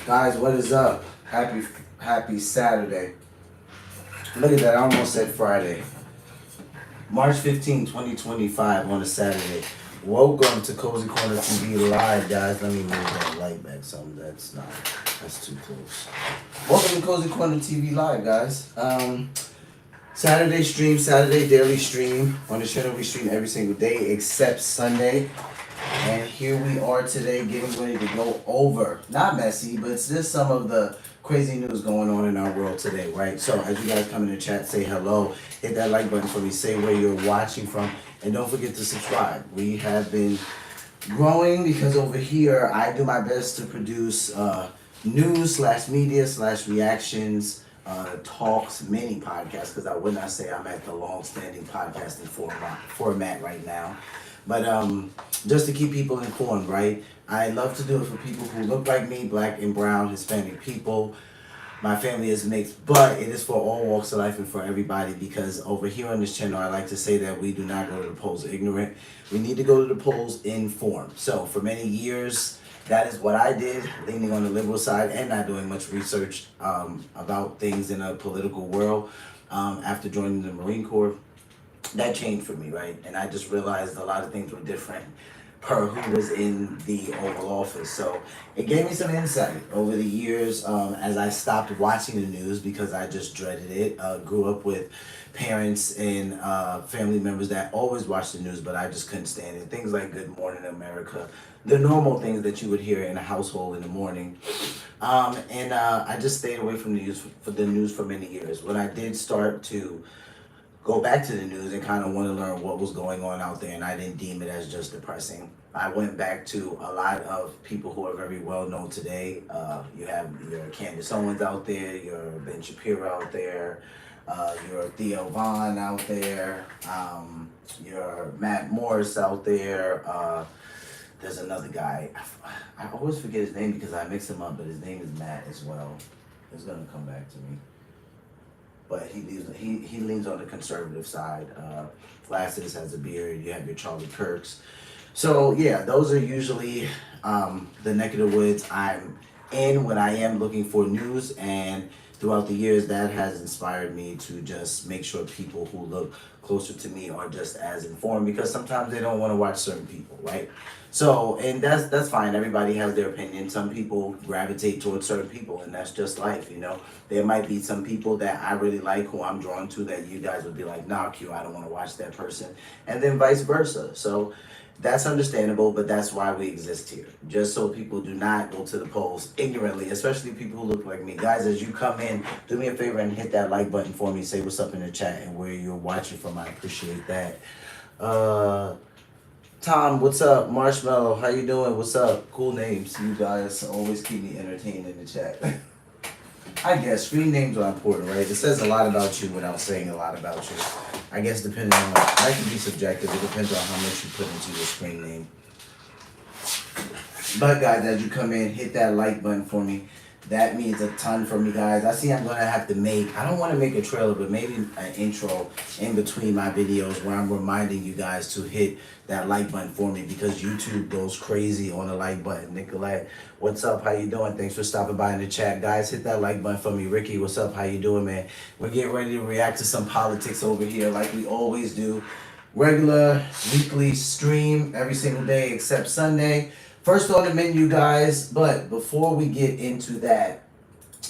Guys, what is up? Happy Saturday. Look at that, I almost said Friday. March 15, 2025 on a Saturday. Welcome to Cozy Corner TV Live, guys. Let me move that light back some. That's too close. Welcome to Cozy Corner TV Live, guys. Saturday stream, Saturday daily stream. On the channel we stream every single day except Sunday. And here we are today getting ready to go over, not messy, but it's just some of the crazy news going on in our world today, right? So as you guys come in the chat, say hello, hit that like button for me, say where you're watching from, and don't forget to subscribe. We have been growing because over here I do my best to produce news slash media slash reactions, talks, mini podcasts, because I would not say I'm at the long-standing podcasting format right now. But just to keep people informed, right? I love to do it for people who look like me, black and brown, Hispanic people. My family is mixed, but it is for all walks of life and for everybody, because over here on this channel, I like to say that we do not go to the polls ignorant. We need to go to the polls informed. So for many years, that is what I did, leaning on the liberal side and not doing much research about things in a political world after joining the Marine Corps. That changed for me, right? And I just realized a lot of things were different per who was in the Oval Office. So it gave me some insight over the years as I stopped watching the news because I just dreaded it. Grew up with parents and family members that always watched the news, but I just couldn't stand it. Things like Good Morning America, the normal things that you would hear in a household in the morning. I just stayed away from the news for many years. When I did start to go back to the news and kind of want to learn what was going on out there, and I didn't deem it as just depressing. I went back to a lot of people who are very well known today. You have your Candace Owens out there, your Ben Shapiro out there, your Theo Vaughn out there, your Matt Morris out there. There's another guy. I always forget his name because I mix him up, but his name is Matt as well. It's gonna come back to me. But he leans on the conservative side. Glasses, has a beard. You have your Charlie Kirks. So yeah, those are usually the neck of the woods I'm in when I am looking for news. And throughout the years, that has inspired me to just make sure people who look closer to me are just as informed, because sometimes they don't want to watch certain people, right? So, and that's fine. Everybody has their opinion. Some people gravitate towards certain people, and that's just life, you know. There might be some people that I really like, who I'm drawn to, that you guys would be like, nah, Q, I don't want to watch that person. And then vice versa. So that's understandable, but that's why we exist here. Just so people do not go to the polls ignorantly, especially people who look like me. Guys, as you come in, do me a favor and hit that like button for me. Say what's up in the chat and where you're watching from. I appreciate that. Tom, what's up? Marshmallow, how you doing? What's up? Cool names. You guys always keep me entertained in the chat. I guess screen names are important, right? It says a lot about you without saying a lot about you. I guess depending on, that can be subjective. It depends on how much you put into your screen name. But guys, as you come in, hit that like button for me. That means a ton for me, guys. I see I'm going to have to I don't want to make a trailer, but maybe an intro in between my videos where I'm reminding you guys to hit that like button for me, because YouTube goes crazy on the like button. Nicolette, what's up? How you doing? Thanks for stopping by in the chat. Guys, hit that like button for me. Ricky, what's up? How you doing, man? We're getting ready to react to some politics over here like we always do. Regular weekly stream every single day except Sunday. First on the menu, guys, but before we get into that,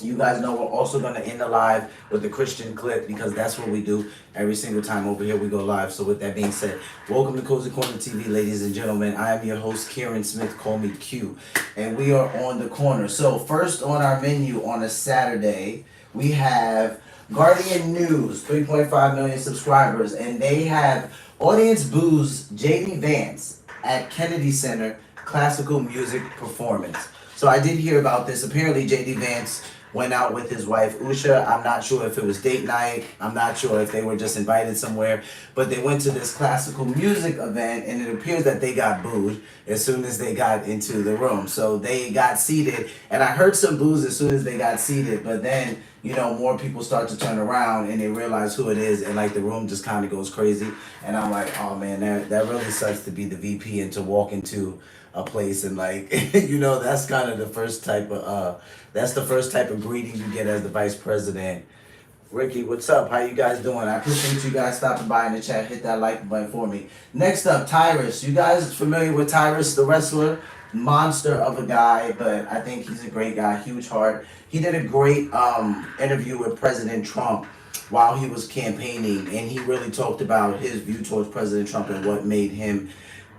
you guys know we're also going to end the live with the Christian clip, because that's what we do every single time over here we go live. So with that being said, welcome to Cozy Corner TV, ladies and gentlemen. I am your host, Kieran Smith, call me Q, and we are on the corner. So first on our menu on a Saturday, we have Guardian News, 3.5 million subscribers, and they have audience boos JD Vance at Kennedy Center classical music performance. So I did hear about this. Apparently JD Vance went out with his wife Usha. I'm not sure if it was date night. I'm not sure if they were just invited somewhere, but they went to this classical music event, and it appears that they got booed as soon as they got into the room. So they got seated, and I heard some boos as soon as they got seated, but then, you know, more people start to turn around and they realize who it is, and like the room just kind of goes crazy. And I'm like, oh man, that really sucks to be the VP and to walk into a place, and like you know, that's kind of the first type of that's the first type of greeting you get as the vice president. Ricky, what's up? How you guys doing? I appreciate you guys stopping by in the chat. Hit that like button for me. Next up, Tyrus. You guys familiar with Tyrus, the wrestler? Monster of a guy, but I think he's a great guy. Huge heart. He did a great interview with President Trump while he was campaigning, and he really talked about his view towards President Trump and what made him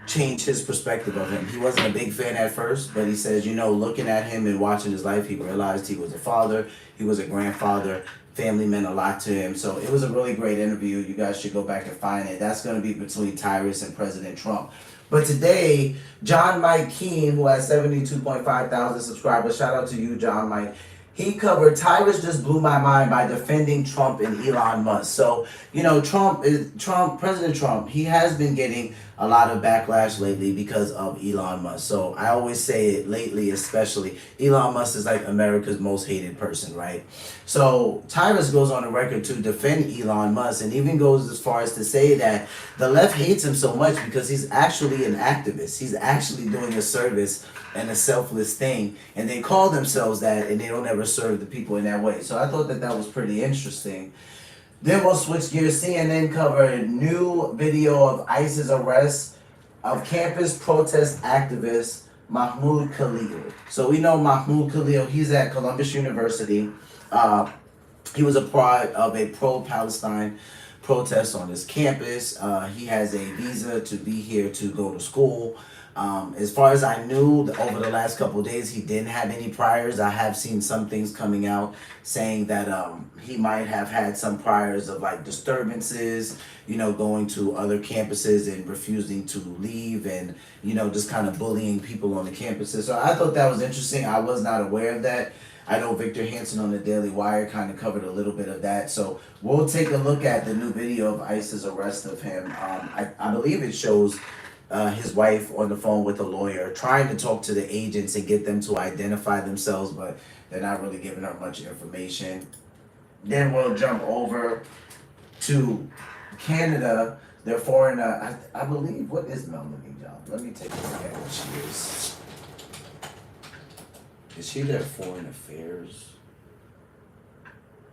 change his perspective of him. He wasn't a big fan at first, but he says, you know, looking at him and watching his life, he realized he was a father, he was a grandfather, family meant a lot to him. So it was a really great interview. You guys should go back and find it. That's going to be between Tyrus and President Trump. But today, John Mike Keane, who has 72.5 thousand subscribers, shout out to you, John Mike. He covered, Tyrus just blew my mind by defending Trump and Elon Musk. So, you know, President Trump, he has been getting a lot of backlash lately because of Elon Musk. So I always say it lately, especially, Elon Musk is like America's most hated person, right? So Tyrus goes on the record to defend Elon Musk and even goes as far as to say that the left hates him so much because he's actually an activist. He's actually doing a service and a selfless thing, and they call themselves that, and they don't ever serve the people in that way. So I thought that that was pretty interesting. Then we'll switch gears. CNN covered a new video of ICE's arrest of campus protest activist Mahmoud Khalil. So we know Mahmoud Khalil, he's at Columbus University. He was a part of a pro-Palestine protest on his campus. He has a visa to be here to go to school. As far as I knew, over the last couple of days, he didn't have any priors. I have seen some things coming out saying that he might have had some priors of like disturbances, you know, going to other campuses and refusing to leave and, you know, just kind of bullying people on the campuses. So I thought that was interesting. I was not aware of that. I know Victor Hansen on the Daily Wire kind of covered a little bit of that. So we'll take a look at the new video of ICE's arrest of him. I believe it shows his wife on the phone with a lawyer trying to talk to the agents and get them to identify themselves, but they're not really giving her much information. Then we'll jump over to Canada. Their foreign, I believe, what is Melanie John? Let me take a look at what she is. Is she their foreign affairs?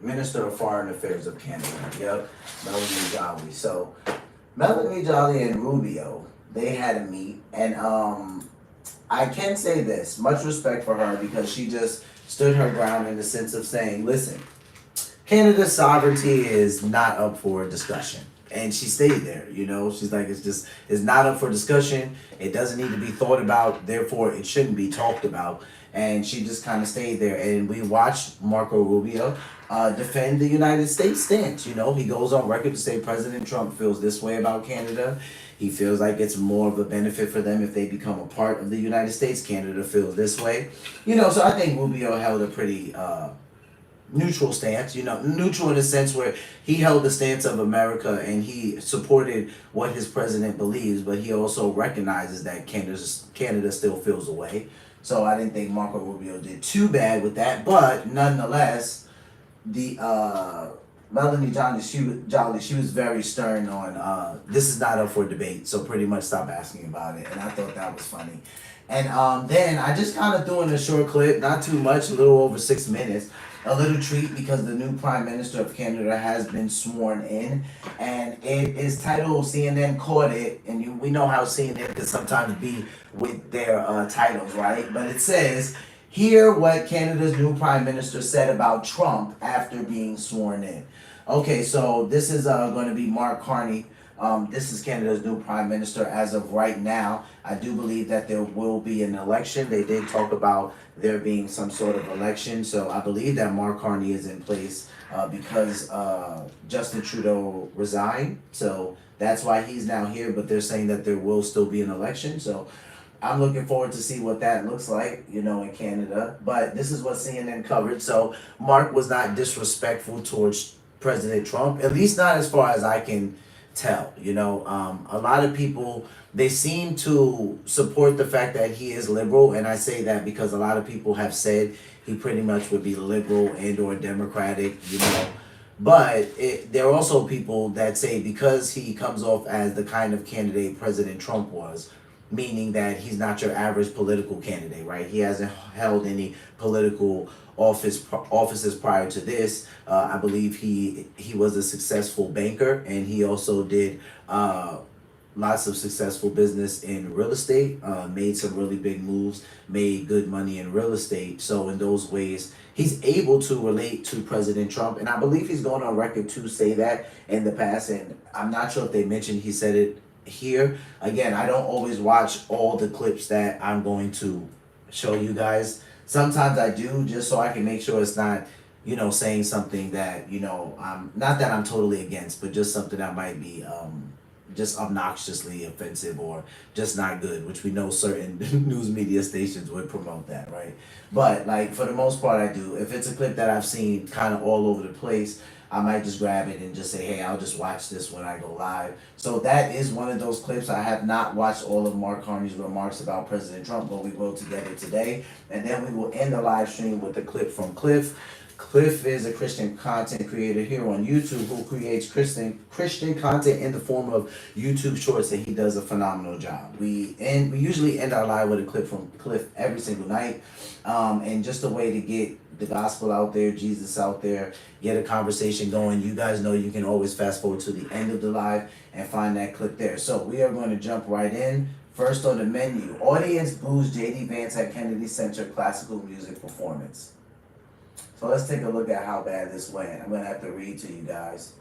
Minister of Foreign Affairs of Canada. Yep, Melanie Jolly. So Melanie Jolly and Rubio, they had a meet, and I can say this, much respect for her because she just stood her ground in the sense of saying, listen, Canada's sovereignty is not up for discussion. And she stayed there, you know, she's like, it's not up for discussion. It doesn't need to be thought about. Therefore, it shouldn't be talked about. And she just kind of stayed there. And we watched Marco Rubio defend the United States stance. You know, he goes on record to say President Trump feels this way about Canada. He feels like it's more of a benefit for them if they become a part of the United States. Canada feels this way. You know, so I think Rubio held a pretty neutral stance, you know, neutral in the sense where he held the stance of America and he supported what his president believes, but he also recognizes that Canada still feels away. So I didn't think Marco Rubio did too bad with that, but nonetheless, the Melanie Jolly, she was very stern on this is not up for debate, so pretty much stop asking about it, and I thought that was funny. And then I just kind of threw in a short clip, not too much, a little over 6 minutes, a little treat because the new Prime Minister of Canada has been sworn in, and it is titled, CNN caught it, and we know how CNN can sometimes be with their titles, right? But it says, hear what Canada's new Prime Minister said about Trump after being sworn in. Okay, so this is going to be Mark Carney. This is Canada's new Prime Minister as of right now. I do believe that there will be an election. They did talk about there being some sort of election. So I believe that Mark Carney is in place because Justin Trudeau resigned. So that's why he's now here. But they're saying that there will still be an election. So I'm looking forward to see what that looks like, you know, in Canada. But this is what CNN covered. So Mark was not disrespectful towards President Trump, at least not as far as I can tell. You know, a lot of people, they seem to support the fact that he is liberal, and I say that because a lot of people have said he pretty much would be liberal and or democratic, you know. But there are also people that say because he comes off as the kind of candidate President Trump was, meaning that he's not your average political candidate, right? He hasn't held any political offices prior to this. I believe he was a successful banker, and he also did lots of successful business in real estate, made some really big moves, made good money in real estate. So in those ways, he's able to relate to President Trump, and I believe he's going on record to say that in the past. And I'm not sure if they mentioned he said it here. Again, I don't always watch all the clips that I'm going to show you guys. Sometimes I do, just so I can make sure it's not, saying something that, not that I'm totally against, but just something that might be just obnoxiously offensive or just not good, which we know certain news media stations would promote that, right? But like for the most part, I do. If it's a clip that I've seen kind of all over the place, I might just grab it and just say, hey, I'll just watch this when I go live. So that is one of those clips. I have not watched all of Mark Carney's remarks about President Trump, but we will together today. And then we will end the live stream with a clip from Cliff. Cliff is a Christian content creator here on YouTube who creates Christian content in the form of YouTube shorts, and he does a phenomenal job. We usually end our live with a clip from Cliff every single night, and just a way to get the gospel out there, Jesus out there, get a conversation going. You guys know you can always fast forward to the end of the live and find that clip there. So we are going to jump right in. First on the menu, audience boos JD Vance at Kennedy Center classical music performance. So let's take a look at how bad this went. I'm going to have to read to you guys.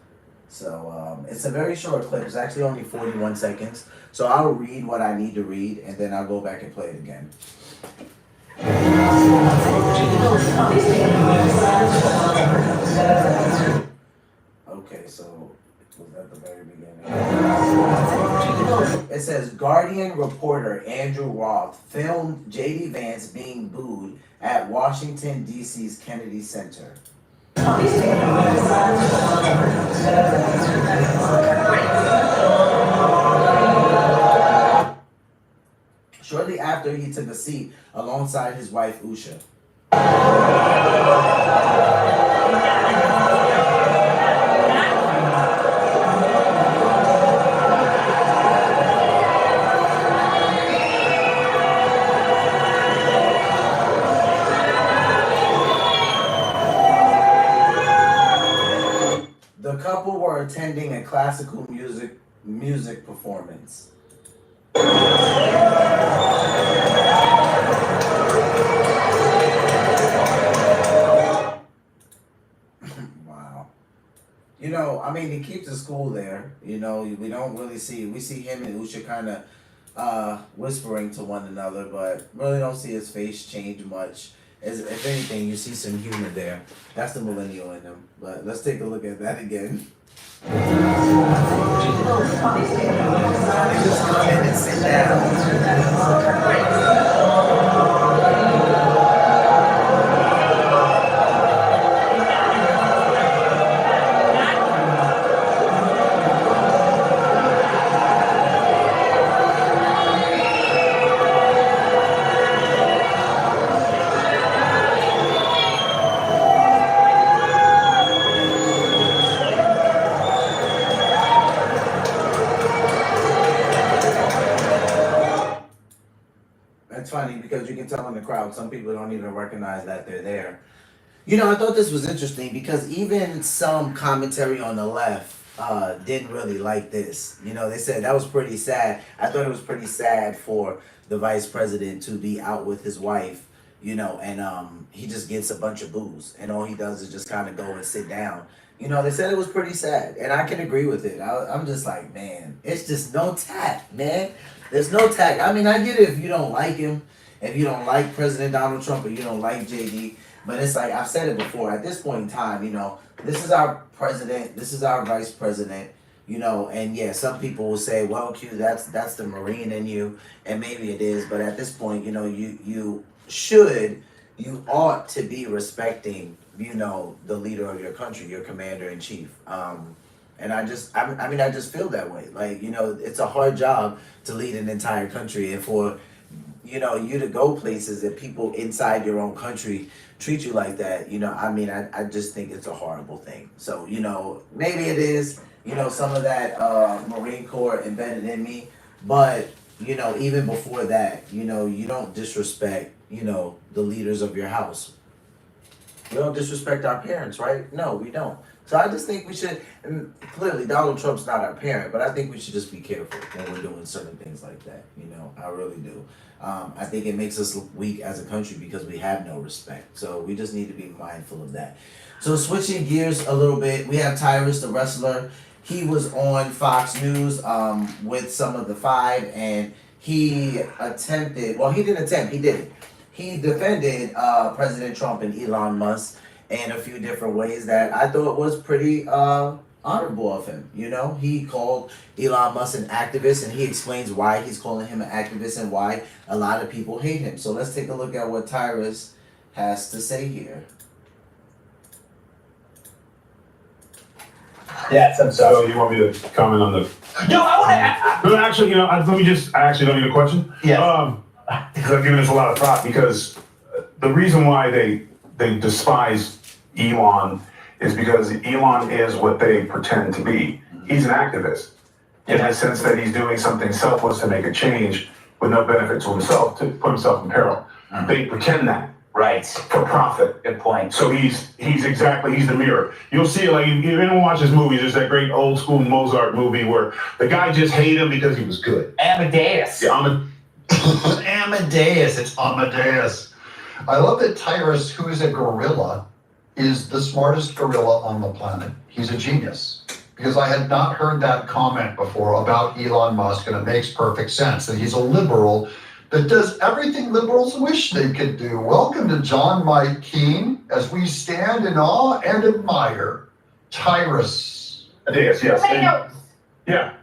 So it's a very short clip. It's actually only 41 seconds. So I'll read what I need to read, and then I'll go back and play it again. Okay, so was at the very beginning. It says, Guardian reporter Andrew Roth filmed J.D. Vance being booed at Washington, D.C.'s Kennedy Center. Shortly after, he took a seat alongside his wife, Usha. The couple were attending a classical music performance. Wow. I mean, he keeps the school there. We don't really we see him and Usha kind of whispering to one another, but really don't see his face change much. If anything, you see some humor there. That's the millennial in him. But let's take a look at that again. Just come in and sit down. It's funny because you can tell in the crowd, some people don't even recognize that they're there. I thought this was interesting because even some commentary on the left didn't really like this. They said that was pretty sad. I thought it was pretty sad for the vice president to be out with his wife, and he just gets a bunch of booze, and all he does is just kind of go and sit down. They said it was pretty sad, and I can agree with it. I'm just like, man, it's just no tact, man. There's no tact. I mean, I get it if you don't like him, if you don't like President Donald Trump, or you don't like JD, but it's like, I've said it before, at this point in time, this is our president, this is our vice president, and yeah, some people will say, well, Q, that's the Marine in you, and maybe it is, but at this point, you ought to be respecting, the leader of your country, your commander in chief. And I just feel that way. Like, it's a hard job to lead an entire country, and for, you to go places that people inside your own country treat you like that, I just think it's a horrible thing. So, maybe it is, some of that Marine Corps embedded in me, but even before that, you don't disrespect, the leaders of your house. We don't disrespect our parents, right? No, we don't. So I just think we should, and clearly Donald Trump's not our parent, but I think we should just be careful when we're doing certain things like that. I really do. I think it makes us look weak as a country because we have no respect. So we just need to be mindful of that. So switching gears a little bit, we have Tyrus, the wrestler. He was on Fox News with some of the five, and he he didn't attempt, he did it. He defended President Trump and Elon Musk in a few different ways that I thought was pretty honorable of him. He called Elon Musk an activist, and he explains why he's calling him an activist and why a lot of people hate him. So let's take a look at what Tyrus has to say here. Yeah, so you want me to comment on the? No, I want to. No, actually, I actually don't need a question. Yeah. Because I've given this a lot of thought. Because the reason why they despise Elon is because Elon is what they pretend to be. He's an activist in the sense that he's doing something selfless to make a change with no benefit to himself, to put himself in peril. Mm-hmm. They pretend that. Right. For profit. Good point. So he's the mirror. You'll see, like, if anyone watches movies, there's that great old school Mozart movie where the guy just hated him because he was good. Amadeus. Yeah, Amadeus. It's Amadeus. I love that Tyrus, who is a gorilla, is the smartest gorilla on the planet. He's a genius. Because I had not heard that comment before about Elon Musk, and it makes perfect sense that he's a liberal that does everything liberals wish they could do. Welcome to John Mike Keane, as we stand in awe and admire Tyrus. Yes. Yeah.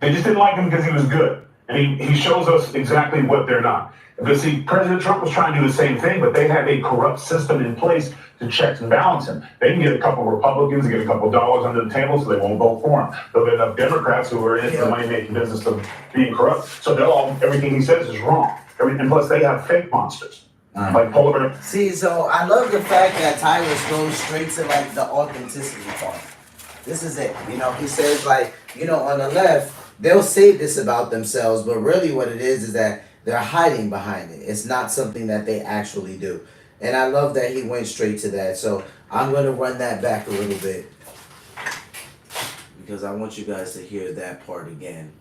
They just didn't like him because he was good. And he shows us exactly what they're not. But see, President Trump was trying to do the same thing, but they have a corrupt system in place to check and balance him. They can get a couple of Republicans, get a couple of dollars under the table, so they won't vote for him. They'll get enough Democrats who are in it for the money-making business of being corrupt. So everything he says is wrong. And plus, they have fake monsters. Like polar bear. See, so I love the fact that Tyrus goes straight to like the authenticity part. This is it. He says on the left, they'll say this about themselves, but really what it is that they're hiding behind it. It's not something that they actually do. And I love that he went straight to that. So I'm going to run that back a little bit because I want you guys to hear that part again.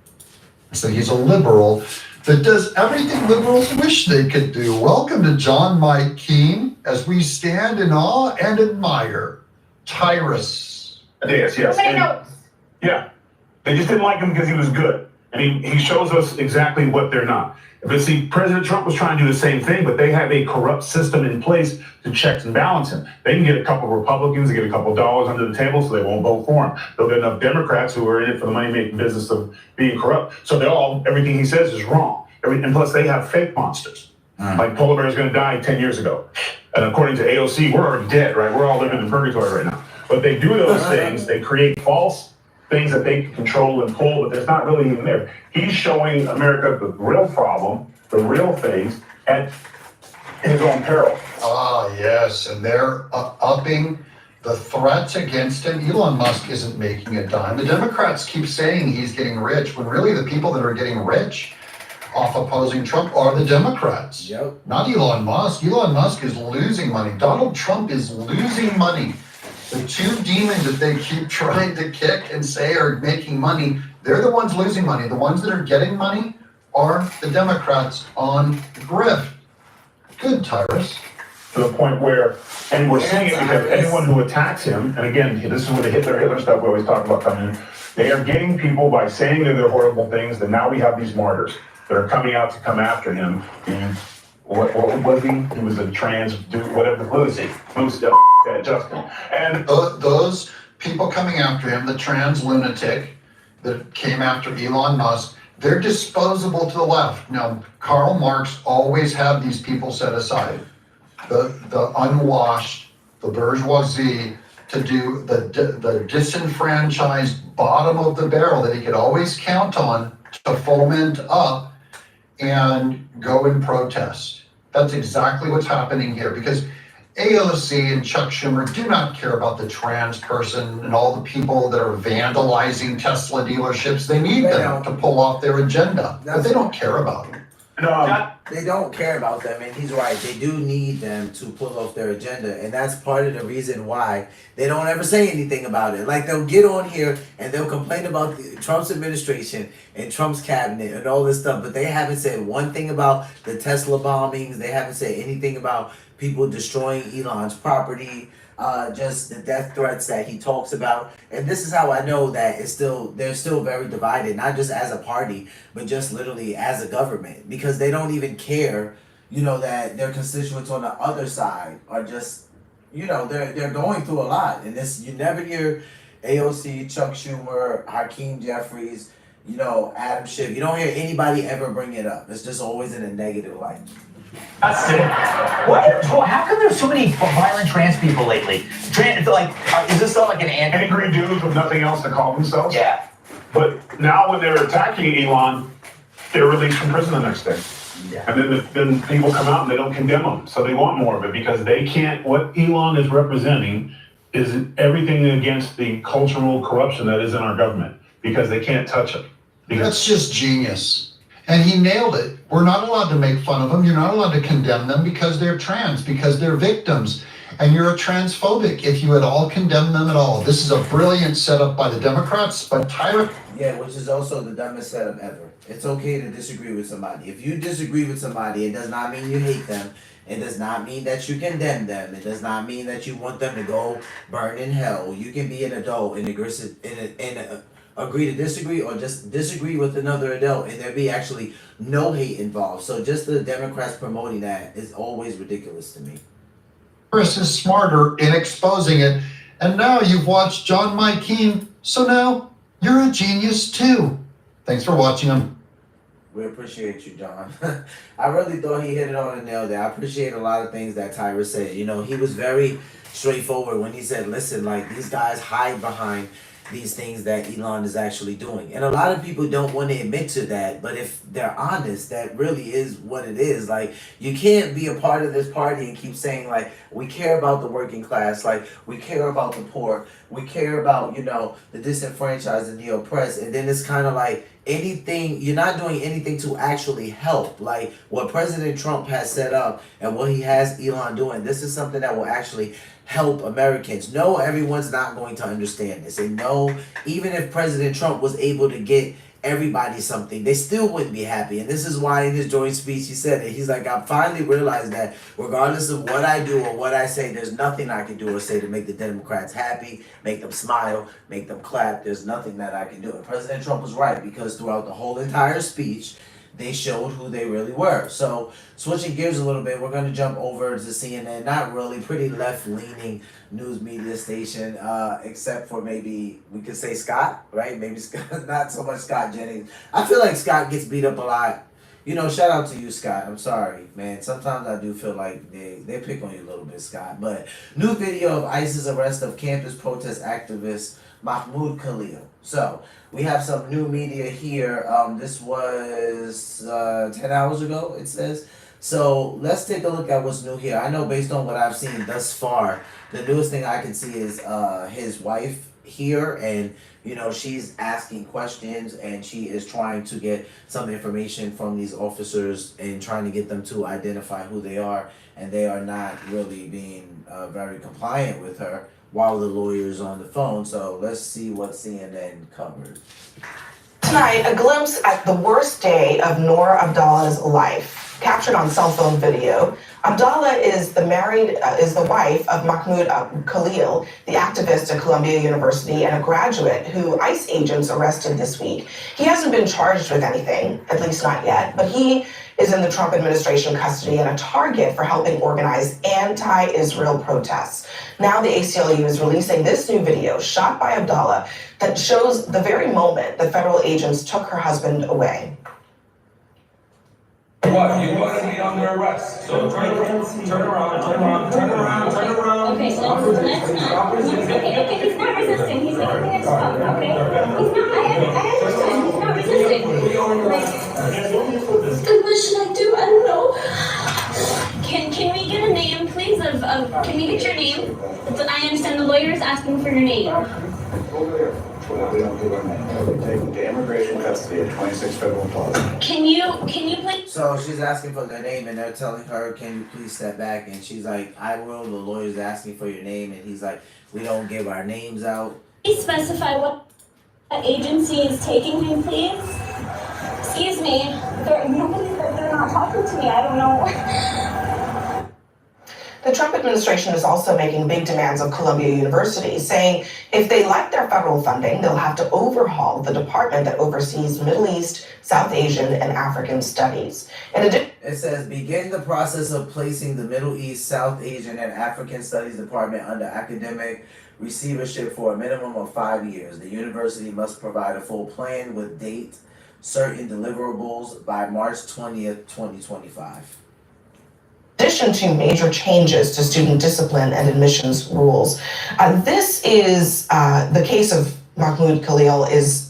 So he's a liberal that does everything liberals wish they could do. Welcome to John Mike Keane, as we stand in awe and admire Tyrus. Yes. Yeah. They just didn't like him because he was good. And he shows us exactly what they're not. But see, President Trump was trying to do the same thing, but they have a corrupt system in place to check and balance him. They can get a couple of Republicans, get a couple of dollars under the table, so they won't vote for him. They'll get enough Democrats who are in it for the money-making business of being corrupt. So everything he says is wrong. And plus, they have fake monsters. Like polar bear's going to die 10 years ago. And according to AOC, we're already dead, right? We're all living in purgatory right now. But they do those things. They create false things that they can control and pull, but there's not really even there. He's showing America the real problem, the real things, at his own peril. Ah, yes, and they're upping the threats against him. Elon Musk isn't making a dime. The Democrats keep saying he's getting rich, when really the people that are getting rich off opposing Trump are the Democrats. Yep. Not Elon Musk. Elon Musk is losing money. Donald Trump is losing money. The two demons that they keep trying to kick and say are making money, they're the ones losing money. The ones that are getting money are the Democrats on the grift. Good, Tyrus. To the point where, and we're seeing it because anyone who attacks him, and again, this is where the Hitler stuff we always talk about coming in, they are getting people by saying that they're horrible things, that now we have these martyrs that are coming out to come after him. And what was he? He was a trans dude, whatever. Who is he? Who's Justin? And those people coming after him, the trans lunatic that came after Elon Musk, they're disposable to the left. Now, Karl Marx always had these people set aside. The unwashed, the bourgeoisie, to do the disenfranchised bottom of the barrel that he could always count on to foment up and go and protest. That's exactly what's happening here, because AOC and Chuck Schumer do not care about the trans person and all the people that are vandalizing Tesla dealerships. They need them to pull off their agenda, but they don't care about them. They don't care about them, and he's right. They do need them to pull off their agenda, and that's part of the reason why they don't ever say anything about it. Like, they'll get on here and they'll complain about Trump's administration and Trump's cabinet and all this stuff, but they haven't said one thing about the Tesla bombings. They haven't said anything about people destroying Elon's property, just the death threats that he talks about. And this is how I know that they're still very divided, not just as a party, but just literally as a government, because they don't even care, that their constituents on the other side are just, they're going through a lot. And this, you never hear AOC, Chuck Schumer, Hakeem Jeffries, Adam Schiff. You don't hear anybody ever bring it up. It's just always in a negative light. That's it. How come there's so many violent trans people lately? Is this like an angry dudes with nothing else to call themselves? Yeah. But now when they're attacking Elon, they're released from prison the next day. Yeah. And then people come out and they don't condemn them. So they want more of it because they can't, what Elon is representing is everything against the cultural corruption that is in our government, because they can't touch it. That's just genius. And he nailed it. We're not allowed to make fun of them. You're not allowed to condemn them because they're trans, because they're victims. And you're a transphobic if you at all condemn them at all. This is a brilliant setup by the Democrats, but Tyrus. Yeah, which is also the dumbest setup ever. It's okay to disagree with somebody. If you disagree with somebody, it does not mean you hate them. It does not mean that you condemn them. It does not mean that you want them to go burn in hell. You can be an adult and agree to disagree, or just disagree with another adult, and there be actually no hate involved. So just the Democrats promoting that is always ridiculous to me. Chris is smarter in exposing it, and now you've watched John Mykeen, so now you're a genius too. Thanks for watching him. We appreciate you, John. I really thought he hit it on the nail there. I appreciate a lot of things that Tyrus said. He was very straightforward when he said, listen, like, these guys hide behind these things that Elon is actually doing. And a lot of people don't want to admit to that, but if they're honest, that really is what it is. Like, you can't be a part of this party and keep saying, like, we care about the working class, like, we care about the poor, we care about, the disenfranchised and the oppressed, and then it's kind of like you're not doing anything to actually help. Like, what President Trump has set up and what he has Elon doing, this is something that will actually help Americans. No, everyone's not going to understand this. And no, even if President Trump was able to get everybody something, they still wouldn't be happy. And this is why in his joint speech he said it. He's like, I finally realized that regardless of what I do or what I say, there's nothing I can do or say to make the Democrats happy, make them smile, make them clap. There's nothing that I can do. And President Trump was right, because throughout the whole entire speech, they showed who they really were. So, switching gears a little bit, we're going to jump over to CNN. Not really, pretty left-leaning news media station, except for maybe we could say Scott, right? Maybe Scott, not so much Scott Jennings. I feel like Scott gets beat up a lot. Shout out to you, Scott. I'm sorry, man. Sometimes I do feel like they pick on you a little bit, Scott. But new video of ICE's arrest of campus protest activist Mahmoud Khalil. So, we have some new media here. This was 10 hours ago, it says. So let's take a look at what's new here. I know based on what I've seen thus far, the newest thing I can see is his wife here, and she's asking questions, and she is trying to get some information from these officers and trying to get them to identify who they are, and they are not really being very compliant with her while the lawyer is on the phone. So let's see what CNN covered. Tonight, a glimpse at the worst day of Noor Abdallah's life, captured on cell phone video. Abdallah is the wife of Mahmoud Khalil, the activist at Columbia University and a graduate who ICE agents arrested this week. He hasn't been charged with anything, at least not yet, but he is in the Trump administration custody and a target for helping organize anti-Israel protests. Now the ACLU is releasing this new video shot by Abdallah that shows the very moment the federal agents took her husband away. What? You want to be under arrest. So turn around. Okay, let's not. Okay, he's not resisting. He's like, okay, stop. Okay? He's not, I understand. He's not resisting. Like, what should I do? I don't know. Can we get a name, please? please, can we get your name? I understand the lawyer is asking for your name. We don't give our name. We take the immigration custody at 26 Federal Plaza. Can you please? So she's asking for their name, and they're telling her, "Can you please step back?" And she's like, "I will." The lawyer's asking for your name, and he's like, "We don't give our names out." Please specify what agency is taking him, please. Excuse me. They're not talking to me. I don't know. The Trump administration is also making big demands of Columbia University, saying if they like their federal funding, they'll have to overhaul the department that oversees Middle East, South Asian, and African studies. In addition, it says, begin the process of placing the Middle East, South Asian, and African Studies Department under academic receivership for a minimum of 5 years. The university must provide a full plan with date, certain deliverables by March 20th, 2025. In addition to major changes to student discipline and admissions rules, this is the case of Mahmoud Khalil is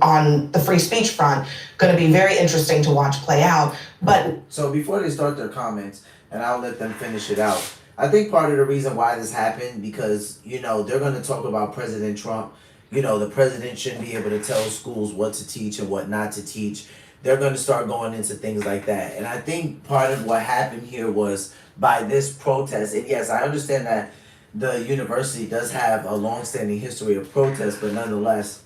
on the free speech front going to be very interesting to watch play out. But so before they start their comments, and I'll let them finish it out, I think part of the reason why this happened, because, you know, they're going to talk about President Trump. You know, the president shouldn't be able to tell schools what to teach and what not to teach. They're going to start going into things like that. And I think part of what happened here was by this protest, and yes, I understand that the university does have a long-standing history of protest, but nonetheless,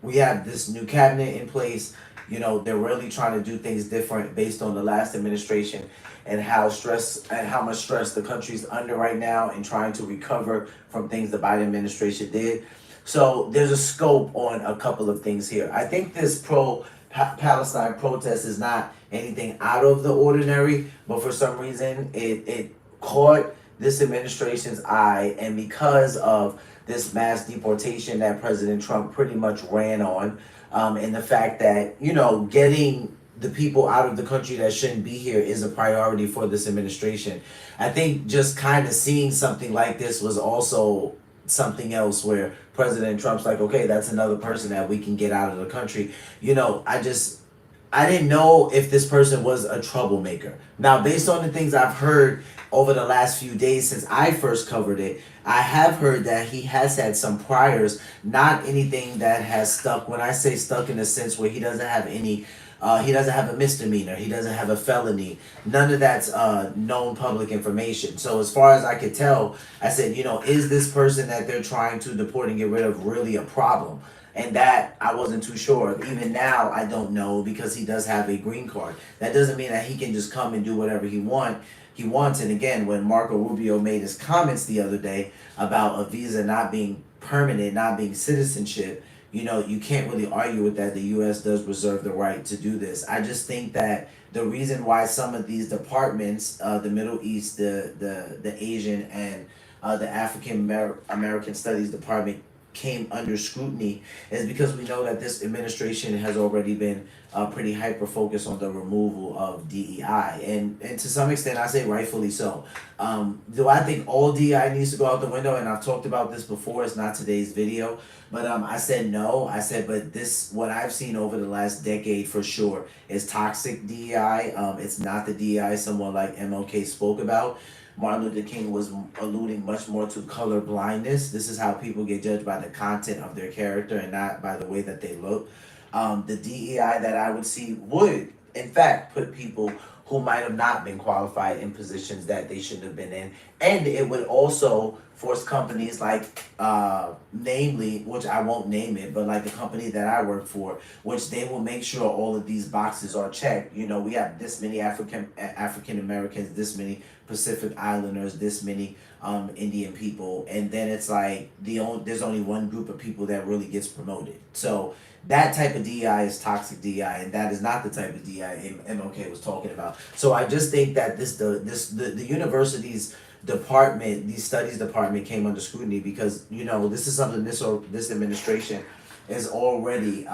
we have this new cabinet in place. You know, they're really trying to do things different based on the last administration and how much stress the country's under right now and trying to recover from things the Biden administration did. So there's a scope on a couple of things here. I think this Palestine protest is not anything out of the ordinary, but for some reason it caught this administration's eye, and because of this mass deportation that President Trump pretty much ran on, and the fact that, you know, getting the people out of the country that shouldn't be here is a priority for this administration. I think just kind of seeing something like this was also something else where President Trump's like, okay, that's another person that we can get out of the country. You know, I didn't know if this person was a troublemaker. Now, based on the things I've heard over the last few days since I first covered it, I have heard that he has had some priors, not anything that has stuck. When I say stuck, in the sense where he doesn't have any, he doesn't have a misdemeanor, he doesn't have a felony, none of that's known public information. So as far as I could tell, I said, you know, is this person that they're trying to deport and get rid of really a problem? And that I wasn't too sure of. Even now, I don't know, because he does have a green card. That doesn't mean that he can just come and do whatever he wants. And again, when Marco Rubio made his comments the other day about a visa not being permanent, not being citizenship, you know, you can't really argue with that. The U.S. does reserve the right to do this. I just think that the reason why some of these departments, the Middle East, the Asian, and the African American Studies Department came under scrutiny is because we know that this administration has already been pretty hyper focused on the removal of DEI, and to some extent I say rightfully so. Do I think all DEI needs to go out the window? And I've talked about this before, it's not today's video, but I said no. I said, but this, what I've seen over the last decade for sure, is toxic DEI. It's not the DEI someone like MLK spoke about. Martin Luther King was alluding much more to color blindness. This is how people get judged by the content of their character and not by the way that they look. The DEI that I would see would, in fact, put people who might have not been qualified in positions that they shouldn't have been in. And it would also force companies like, namely, which I won't name it, but like the company that I work for, which they will make sure all of these boxes are checked. You know, we have this many African Americans, this many Pacific Islanders, this many Indian people, and then it's like there's only one group of people that really gets promoted. So that type of DEI is toxic DEI, and that is not the type of DEI MLK was talking about. So I just think that the university's department, the studies department, came under scrutiny because, you know, this is something this administration is already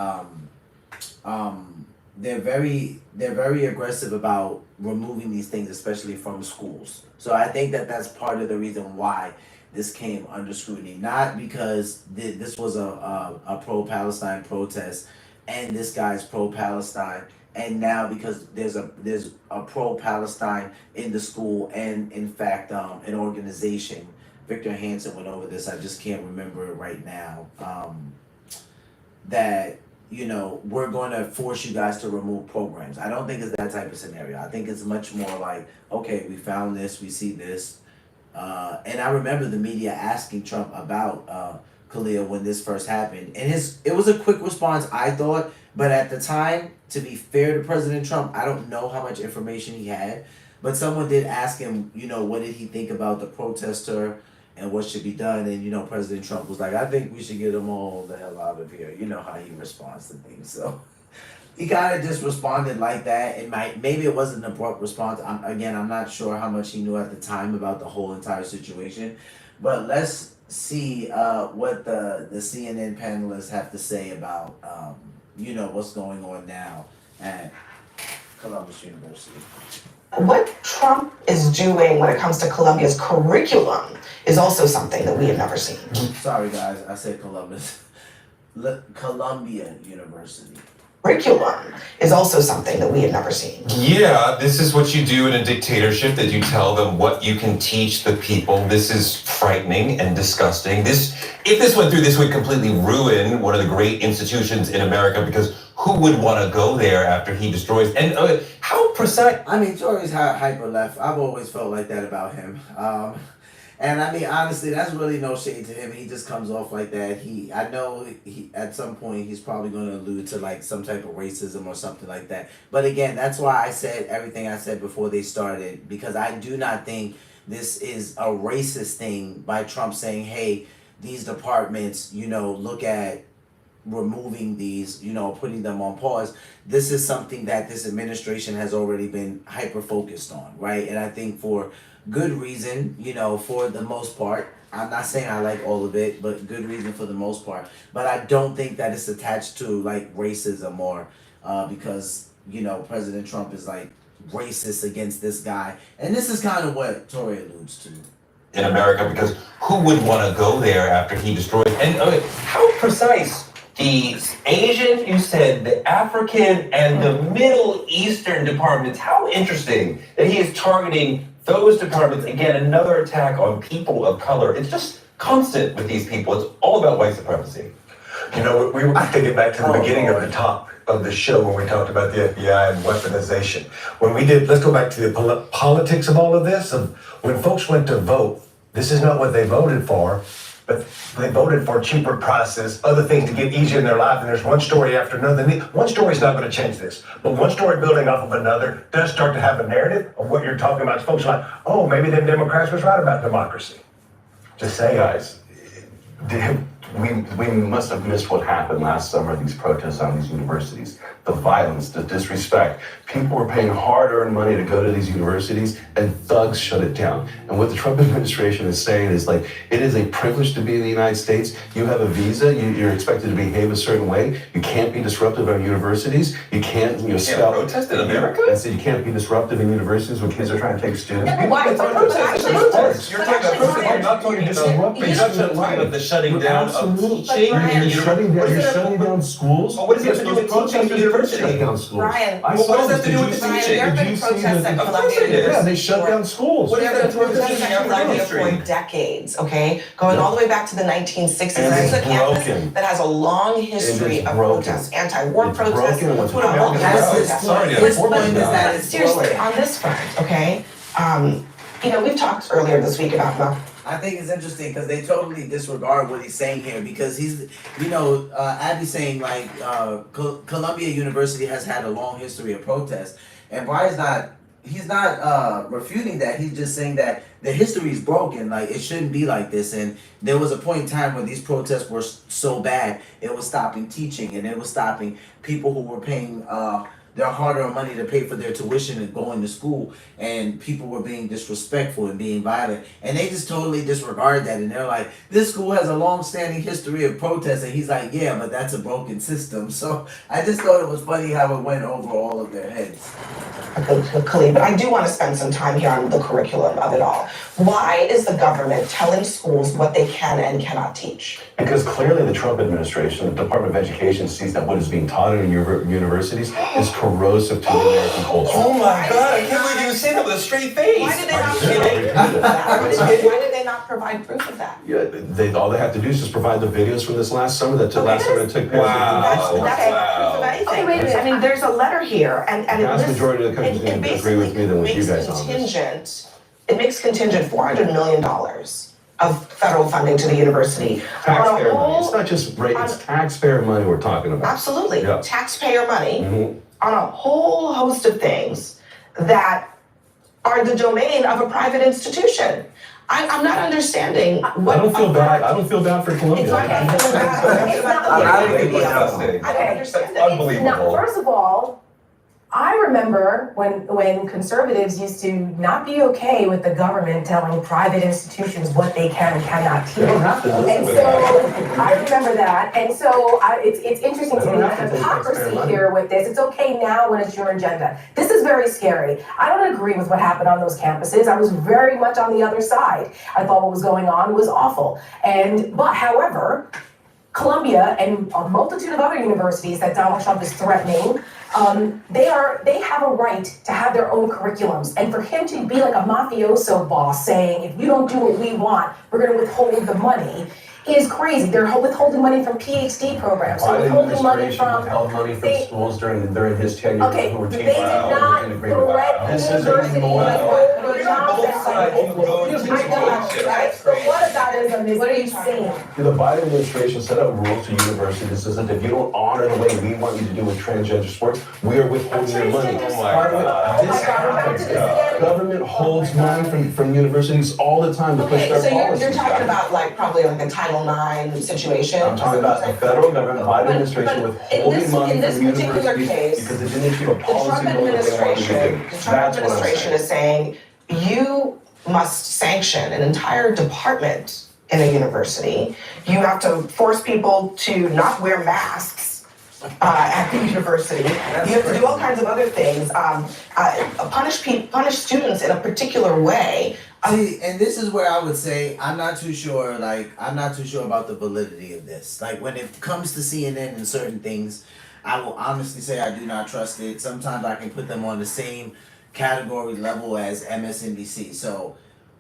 they're very aggressive about removing these things, especially from schools. So I think that that's part of the reason why this came under scrutiny, not because this was a pro-Palestine protest and this guy's pro-Palestine and now because there's a pro-Palestine in the school, and in fact an organization. Victor Hansen went over this. I just can't remember it right now. That we're going to force you guys to remove programs. I don't think it's that type of scenario. I think it's much more like, okay, we found this, we see this, and I remember the media asking Trump about Khalil when this first happened, and it was a quick response, I thought, but at the time, to be fair to President Trump, I don't know how much information he had, but someone did ask him, what did he think about the protester and what should be done, and President Trump was like, I think we should get them all the hell out of here. You know how he responds to things, so he kind of just responded like that. And maybe it wasn't an abrupt response. I'm not sure how much he knew at the time about the whole entire situation, but let's see what the CNN panelists have to say about what's going on now at Columbus University. What Trump is doing when it comes to Columbia's curriculum is also something that we have never seen. Sorry guys, I said Columbus. Columbia University. Curriculum is also something that we have never seen. Yeah, this is what you do in a dictatorship, that you tell them what you can teach the people. This is frightening and disgusting. If this went through, this would completely ruin one of the great institutions in America, because who would want to go there after he destroys? And how precise? I mean, Tory's hyper left. I've always felt like that about him. And I mean, honestly, that's really no shade to him. He just comes off like that. I know at some point he's probably going to allude to like some type of racism or something like that. But again, that's why I said everything I said before they started, because I do not think this is a racist thing by Trump saying, hey, these departments, look at removing these, putting them on pause. This is something that this administration has already been hyper focused on, right? And I think for good reason, for the most part. I'm not saying I like all of it, but good reason for the most part. But I don't think that it's attached to like racism or because, President Trump is like racist against this guy. And this is kind of what Tory alludes to. In America, because who would want to go there after he destroys? And how precise? The Asian, you said, the African and the Middle Eastern departments. How interesting that he is targeting those departments. Again, another attack on people of color. It's just constant with these people. It's all about white supremacy. We were thinking back to the beginning of the top of the show when we talked about the FBI and weaponization. Let's go back to the politics of all of this. Of when folks went to vote, this is not what they voted for, but they voted for cheaper prices, other things to get easier in their life, and there's one story after another. One story is not going to change this, but one story building off of another does start to have a narrative of what you're talking about. Folks are like, oh, maybe them Democrats was right about democracy. Just say, guys, we must have missed what happened last summer, these protests on these universities. The violence, the disrespect. People were paying hard-earned money to go to these universities, and thugs shut it down. And what the Trump administration is saying is like, it is a privilege to be in the United States. You have a visa. You're expected to behave a certain way. You can't be disruptive on universities. You can't, protest in America? I said you can't be disruptive in universities when kids are trying to take students. Why? You're talking about protest. You're not talking about the shutting down of teaching. You're shutting down schools. What does it have to do with teaching the university? Brian, what does that have to do with the teaching? there have been protests at Columbia University. Yeah, they shut down schools. There have been protests at Columbia for decades, okay? Going all the way back to the 1960s. And This is a campus broken. that has a long history of protests, anti-war protests. Broken. What's all kinds of protests. Sorry, His point is that it's Seriously, growing. on this front, okay? We've talked earlier this week about I think it's interesting because they totally disregard what he's saying here, because he's, Abby's saying like Columbia University has had a long history of protest, and Brian's he's not refuting that. He's just saying that the history is broken. Like, it shouldn't be like this. And there was a point in time where these protests were so bad, it was stopping teaching, and it was stopping people who were paying their hard-earned money to pay for their tuition and going to school, and people were being disrespectful and being violent, and they just totally disregard that, and they're like, this school has a long-standing history of protest, and he's like, yeah, but that's a broken system. So I just thought it was funny how it went over all of their heads. Khalil, but I do want to spend some time here on the curriculum of it all. Why is the government telling schools what they can and cannot teach? Because clearly the Trump administration, the Department of Education, sees that what is being taught in universities is corrosive to the American culture. Oh my God, I can't believe you say that with a straight face. Why did they not provide proof of that? Why did they not provide proof of that? Yeah, all they have to do is just provide the videos from this last summer that took place. That's not proof of anything. Wait a minute. I mean, there's a letter here, and The vast majority of the country's it going to agree with me than with you guys on this. It makes contingent $400 million of federal funding to the university. Taxpayer money. It's not just rate, it's taxpayer money we're talking about. Absolutely. Yeah. Taxpayer money Mhm. on a whole host of things that are the domain of a private institution. I'm not understanding what. I don't feel bad. I don't feel bad for Columbia. It's okay. I don't think disgusting. I don't understand it. Unbelievable. Now, first of all, I remember when conservatives used to not be okay with the government telling private institutions what they can and cannot teach. They don't have to listen And to so that. I remember that. And so it's interesting to me the hypocrisy here with this. It's okay now when it's your agenda. This is very scary. I don't agree with what happened on those campuses. I was very much on the other side. I thought what was going on was awful. But however, Columbia and a multitude of other universities that Donald Trump is threatening, they have a right to have their own curriculums. And for him to be like a mafioso boss saying, if you don't do what we want, we're going to withhold the money, is crazy. They're withholding money from PhD programs. They're withholding money from withheld money from schools during his tenure. Okay, who were they teaching. did not threaten This is universities more. with Both sides will go into I know, right? So what about it? What are you saying? The Biden administration set up rules to universities that said if you don't honor the way we want you to do with transgender sports, we are withholding your money. This happens. Government holds money from universities all the time to push their So policies. you're talking about probably like a Title IX situation. I'm talking about the federal government, Biden administration withholding money in this from particular universities case, because they didn't keep a The policy Trump going that they wanted to do. That's what I'm administration saying. is saying you must sanction an entire department in a university. You have to force people to not wear masks at the university. You have to do all kinds of other things. Punish students in a particular way. See, and this is where I would say I'm not too sure. I'm not too sure about the validity of this. Like when it comes to CNN and certain things, I will honestly say I do not trust it. Sometimes I can put them on the same category level as MSNBC. So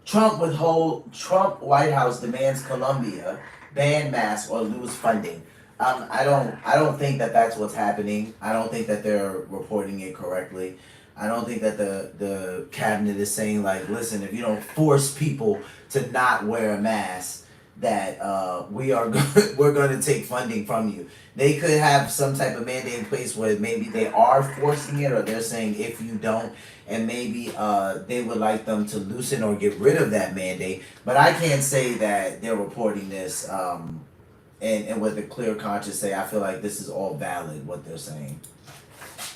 Trump White House demands Columbia ban masks or lose funding. I don't think that that's what's happening. I don't think that they're reporting it correctly. I don't think that the cabinet is saying listen, if you don't force people to not wear a mask, that we're going to take funding from you. They could have some type of mandate in place where maybe they are forcing it, or they're saying if you don't, and maybe they would like them to loosen or get rid of that mandate. But I can't say that they're reporting this and with a clear conscience say I feel like this is all valid what they're saying.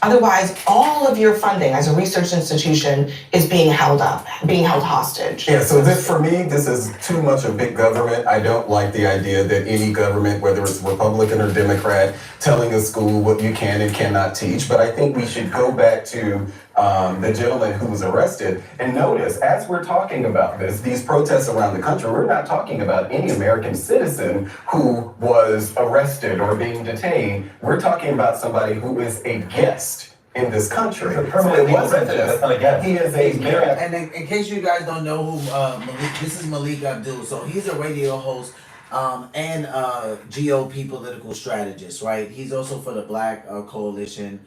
Otherwise, all of your funding as a research institution is being held hostage. Yeah, so for me, this is too much of big government. I don't like the idea that any government, whether it's Republican or Democrat, telling a school what you can and cannot teach. But I think we should go back to the gentleman who was arrested. And notice, as we're talking about these protests around the country, we're not talking about any American citizen who was arrested or being detained. We're talking about somebody who is a guest in this country. Permanent legal resident, that's not a guest. He is a guest. And in case you guys don't know who this is Malik Abdul. So he's a radio host and GOP political strategist, right? He's also for the Black Coalition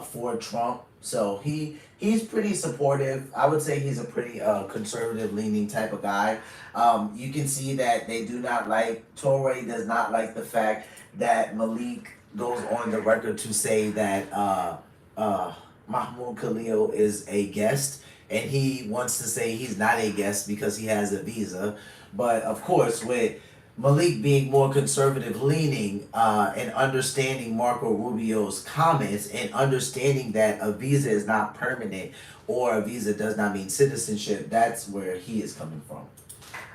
for Trump. So he's pretty supportive. I would say he's a pretty conservative leaning type of guy. You can see that they do not like, Torrey does not like the fact that Malik goes on the record to say that Mahmoud Khalil is a guest, and he wants to say he's not a guest because he has a visa. But of course, with Malik being more conservative leaning and understanding Marco Rubio's comments and understanding that a visa is not permanent or a visa does not mean citizenship, that's where he is coming from.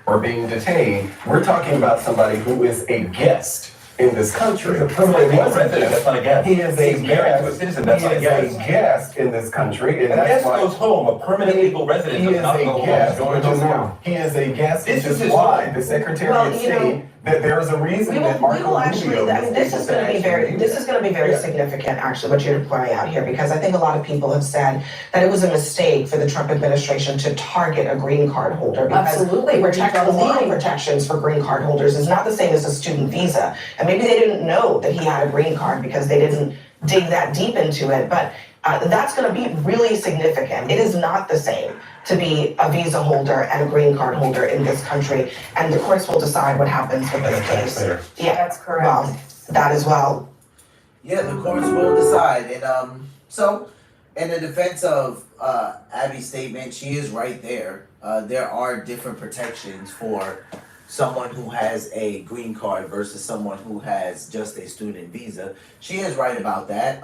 Or being detained, we're talking about somebody who is a guest in this country. He's a permanent legal resident, that's not a guest. He is a married to a citizen, that's not a guest. He is a guest in this country, and A that's guest why goes home. A permanent legal resident he does is not a go home. guest. He goes home. He is a guest, This which is is his why home. the Secretary Well, of State There is a reason that Marco Rubio this is going to be very significant, actually, what you're pointing out here, because I think a lot of people have said that it was a mistake for the Trump administration to target a green card holder because the legal protections for green card holders is not the same as a student visa. And maybe they didn't know that he had a green card because they didn't dig that deep into it, but that's going to be really significant. It is not the same to be a visa holder and a green card holder in this country, and the courts will decide what happens with this case. Yeah, that's correct. Well, that as well. Yeah, the courts will decide, and so in the defense of Abby's statement, she is right there. There are different protections for someone who has a green card versus someone who has just a student visa. She is right about that.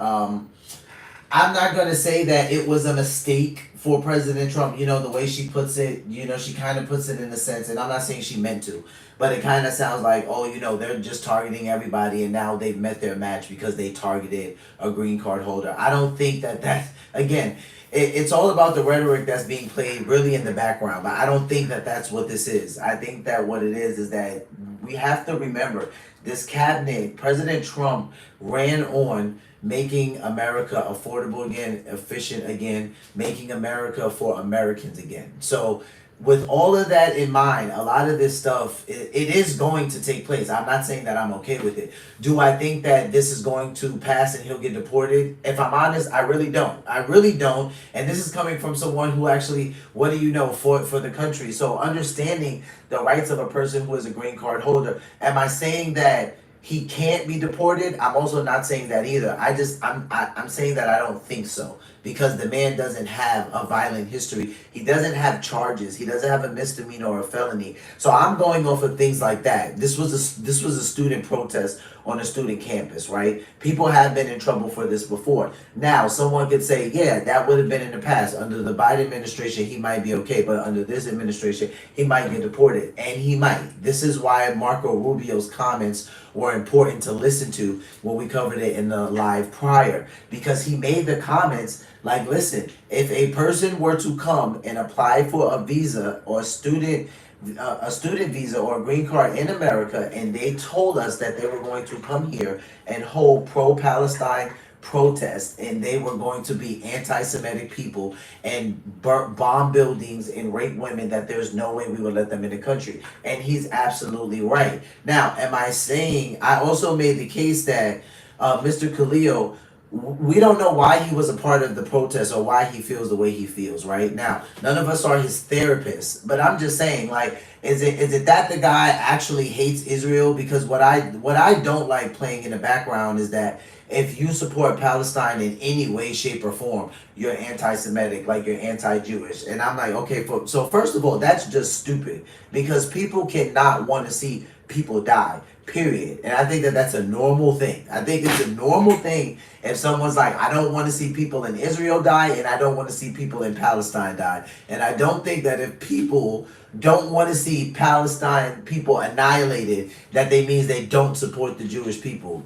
I'm not going to say that it was a mistake for President Trump. You know, the way she puts it, you know, she kind of puts it in a sense, and I'm not saying she meant to, but it kind of sounds like, oh, you know, they're just targeting everybody and now they've met their match because they targeted a green card holder. I don't think that, again, it's all about the rhetoric that's being played really in the background, but I don't think that that's what this is. I think that what it is that we have to remember this cabinet, President Trump ran on making America affordable again, efficient again, making America for Americans again. So with all of that in mind, a lot of this stuff, it is going to take place. I'm not saying that I'm okay with it. Do I think that this is going to pass and he'll get deported? If I'm honest, I really don't. I really don't. And this is coming from someone who actually, what do you know, for the country. So understanding the rights of a person who is a green card holder. Am I saying that he can't be deported? I'm also not saying that either. I'm saying that I don't think so, because the man doesn't have a violent history. He doesn't have charges. He doesn't have a misdemeanor or a felony. So I'm going off of things like that. This was a student protest on a student campus, right? People have been in trouble for this before. Now, someone could say, yeah, that would have been in the past. Under the Biden administration, he might be okay, but under this administration, he might get deported, and he might. This is why Marco Rubio's comments were important to listen to when we covered it in the live prior, because he made the comments like, listen, if a person were to come and apply for a visa or a student visa or a green card in America, and they told us that they were going to come here and hold pro-Palestine protests, and they were going to be anti-Semitic people and bomb buildings and rape women, that there's no way we would let them in the country. And he's absolutely right. Now, am I saying, I also made the case that Mr. Khalil, we don't know why he was a part of the protest or why he feels the way he feels right now. None of us are his therapists, but I'm just saying, like, is it that the guy actually hates Israel? Because what I don't like playing in the background is that if you support Palestine in any way, shape, or form, you're anti-Semitic, like you're anti-Jewish. And I'm like, okay, so first of all, that's just stupid, because people cannot want to see people die, period. And I think that that's a normal thing. I think it's a normal thing if someone's like, I don't want to see people in Israel die, and I don't want to see people in Palestine die. And I don't think that if people don't want to see Palestine people annihilated, that they means they don't support the Jewish people.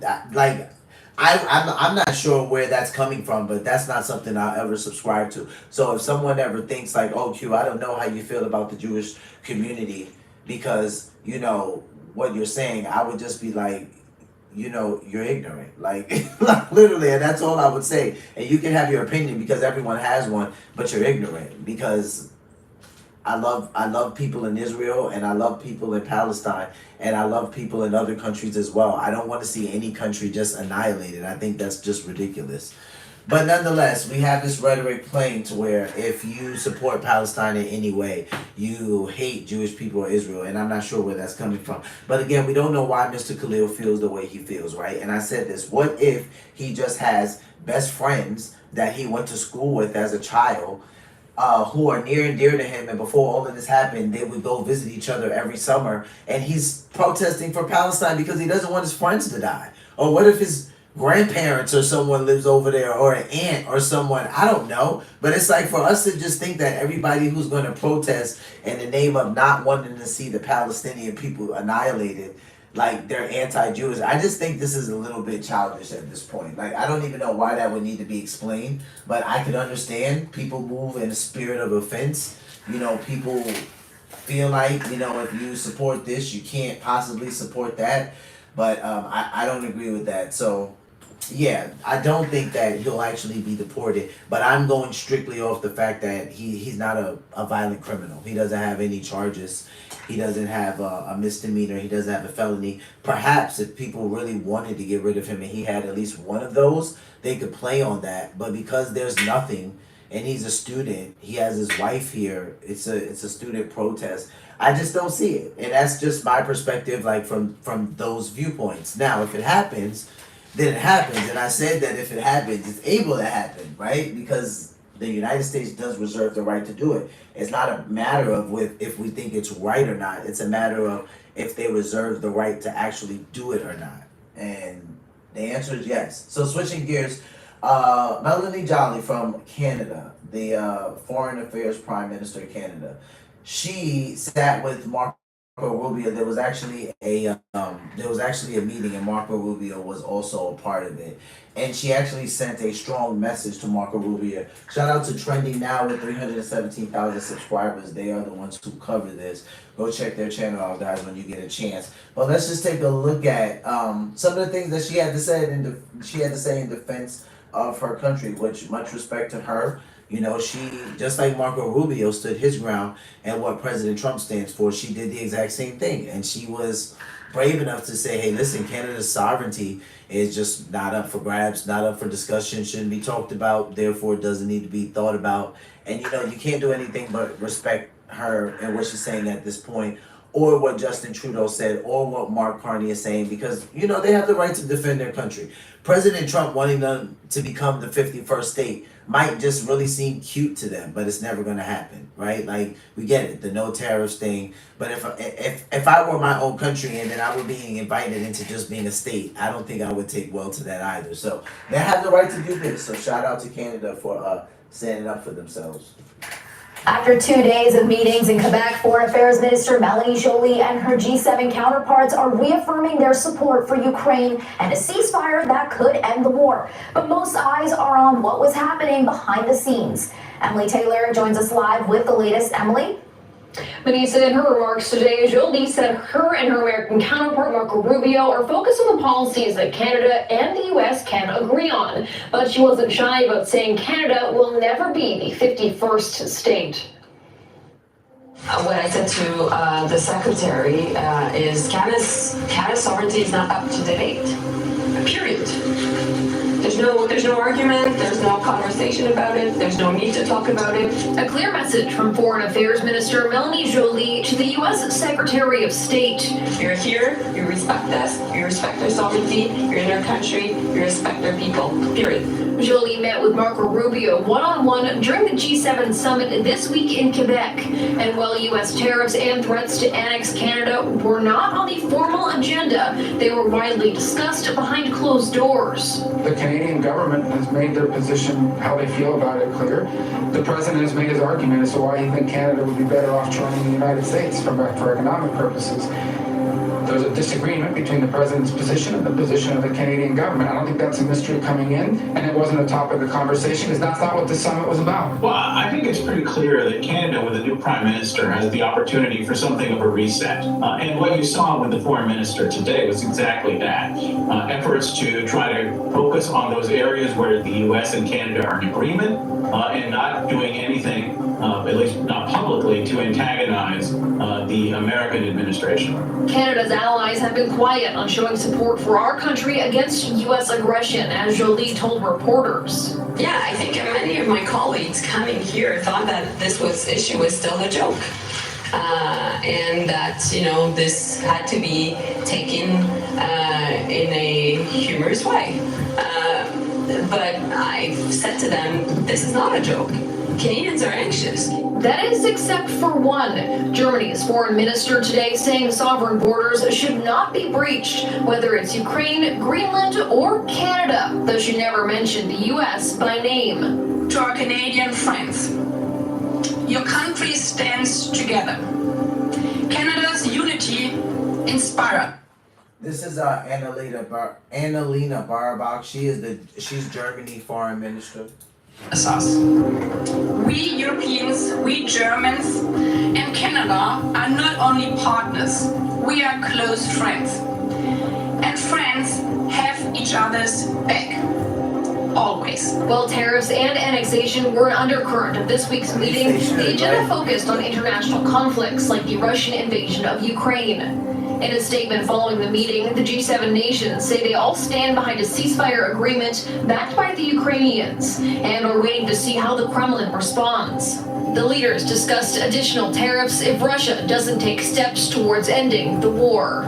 I'm not sure where that's coming from, but that's not something I'll ever subscribe to. So if someone ever thinks like, oh, Q, I don't know how you feel about the Jewish community because, you know, what you're saying, I would just be like, you know, you're ignorant. Like, literally, and that's all I would say. And you can have your opinion because everyone has one, but you're ignorant, because I love people in Israel, and I love people in Palestine, and I love people in other countries as well. I don't want to see any country just annihilated. I think that's just ridiculous. But nonetheless, we have this rhetoric playing to where if you support Palestine in any way, you hate Jewish people or Israel, and I'm not sure where that's coming from. But again, we don't know why Mr. Khalil feels the way he feels, right? And I said this, what if he just has best friends that he went to school with as a child, who are near and dear to him, and before all of this happened, they would go visit each other every summer, and he's protesting for Palestine because he doesn't want his friends to die? Or what if his grandparents or someone lives over there, or an aunt or someone, I don't know. But it's like, for us to just think that everybody who's going to protest in the name of not wanting to see the Palestinian people annihilated, like they're anti-Jewish, I just think this is a little bit childish at this point. Like, I don't even know why that would need to be explained, but I could understand people move in a spirit of offense. You know, people feel like, if you support this, you can't possibly support that. But I don't agree with that. So, yeah, I don't think that he'll actually be deported. But I'm going strictly off the fact that he's not a violent criminal. He doesn't have any charges. He doesn't have a misdemeanor. He doesn't have a felony. Perhaps if people really wanted to get rid of him and he had at least one of those, they could play on that. But because there's nothing, and he's a student, he has his wife here. It's a student protest. I just don't see it, and that's just my perspective, like from those viewpoints. Now, if it happens, then it happens, and I said that if it happens, it's able to happen, right? Because the United States does reserve the right to do it. It's not a matter of if we think it's right or not. It's a matter of if they reserve the right to actually do it or not. And the answer is yes. So switching gears, Melanie Joly from Canada, the Foreign Affairs Prime Minister of Canada, she sat with Marco Rubio. There was actually a meeting, and Marco Rubio was also a part of it. And she actually sent a strong message to Marco Rubio. Shout out to Trending Now with 317,000 subscribers. They are the ones who cover this. Go check their channel out, guys, when you get a chance. But let's just take a look at some of the things that she had to say in defense of her country, which much respect to her. She, just like Marco Rubio stood his ground and what President Trump stands for, she did the exact same thing. And she was brave enough to say, hey, listen, Canada's sovereignty is just not up for grabs, not up for discussion, shouldn't be talked about, therefore it doesn't need to be thought about. And, you can't do anything but respect her and what she's saying at this point, or what Justin Trudeau said, or what Mark Carney is saying, because, they have the right to defend their country. President Trump wanting them to become the 51st state might just really seem cute to them, but it's never going to happen, right? Like, we get it, the no tariffs thing. But if I were my own country and then I were being invited into just being a state, I don't think I would take well to that either. So they have the right to do this. So shout out to Canada for standing up for themselves. After 2 days of meetings in Quebec, Foreign Affairs Minister Melanie Joly and her G7 counterparts are reaffirming their support for Ukraine and a ceasefire that could end the war. But most eyes are on what was happening behind the scenes. Emily Taylor joins us live with the latest. Emily? Manisa, in her remarks today, Joly said her and her American counterpart, Marco Rubio, are focused on the policies that Canada and the U.S. can agree on. But she wasn't shy about saying Canada will never be the 51st state. What I said to the secretary is Canada's sovereignty is not up to debate. Period. There's no argument, there's no conversation about it, there's no need to talk about it. A clear message from Foreign Affairs Minister Melanie Joly to the U.S. Secretary of State. You're here, you respect us, you respect our sovereignty, you're in our country, you respect our people. Period. Joly met with Marco Rubio one-on-one during the G7 summit this week in Quebec. And while U.S. tariffs and threats to annex Canada were not on the formal agenda, they were widely discussed behind closed doors. The Canadian government has made their position, how they feel about it, clear. The president has made his argument as to why he thinks Canada would be better off joining the United States for economic purposes. There's a disagreement between the president's position and the position of the Canadian government. I don't think that's a mystery coming in, and it wasn't a topic of conversation because that's not what the summit was about. Well, I think it's pretty clear that Canada, with a new prime minister, has the opportunity for something of a reset. And what you saw with the foreign minister today was exactly that. Efforts to try to focus on those areas where the U.S. and Canada are in agreement and not doing anything, at least not publicly, to antagonize the American administration. Canada's allies have been quiet on showing support for our country against U.S. aggression, as Joly told reporters. Yeah, I think many of my colleagues coming here thought that this issue was still a joke. And that, this had to be taken in a humorous way. But I've said to them, this is not a joke. Canadians are anxious. That is except for one. Germany's foreign minister today saying sovereign borders should not be breached, whether it's Ukraine, Greenland, or Canada, though she never mentioned the U.S. by name. To our Canadian friends, your country stands together. Canada's unity inspires. This is Annalena Baerbock. She's Germany foreign minister. us. We Europeans, we Germans, and Canada are not only partners, we are close friends. And friends have each other's back. Always. Well, tariffs and annexation were an undercurrent of this week's meeting. The agenda focused on international conflicts like the Russian invasion of Ukraine. In a statement following the meeting, the G7 nations say they all stand behind a ceasefire agreement backed by the Ukrainians and are waiting to see how the Kremlin responds. The leaders discussed additional tariffs if Russia doesn't take steps towards ending the war.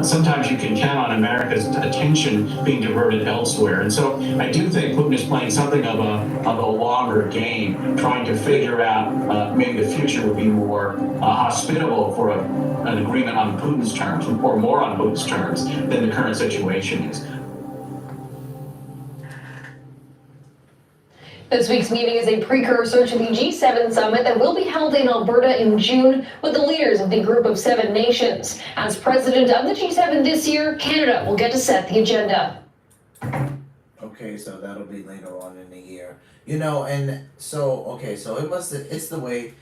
Sometimes you can count on America's attention being diverted elsewhere. And so I do think Putin is playing something of a longer game, trying to figure out maybe the future would be more hospitable for an agreement on Putin's terms, or more on Putin's terms than the current situation is. This week's meeting is a precursor to the G7 summit that will be held in Alberta in June with the leaders of the group of 7 nations. As president of the G7 this year, Canada will get to set the agenda. Okay, so that'll be later on in the year. You know, and so, okay, so it's the way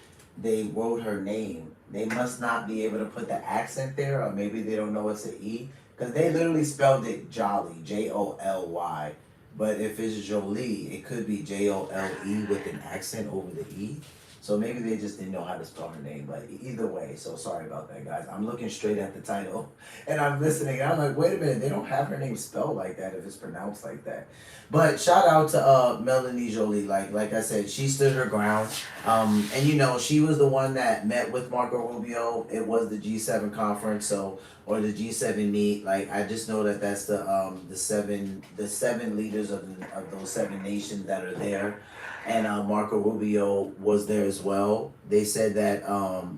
they wrote her name. They must not be able to put the accent there, or maybe they don't know it's an E, because they literally spelled it Jolly, Joly. But if it's Jolie, it could be Jole with an accent over the E. So maybe they just didn't know how to spell her name. But either way, so sorry about that, guys. I'm looking straight at the title and I'm listening. And I'm like, wait a minute, they don't have her name spelled like that if it's pronounced like that. But shout out to Melanie Jolie. Like I said, she stood her ground. And you know, she was the one that met with Marco Rubio. It was the G7 conference, or the G7 meet. Like, I just know that that's the seven leaders of those 7 nations that are there. And Marco Rubio was there as well. They said that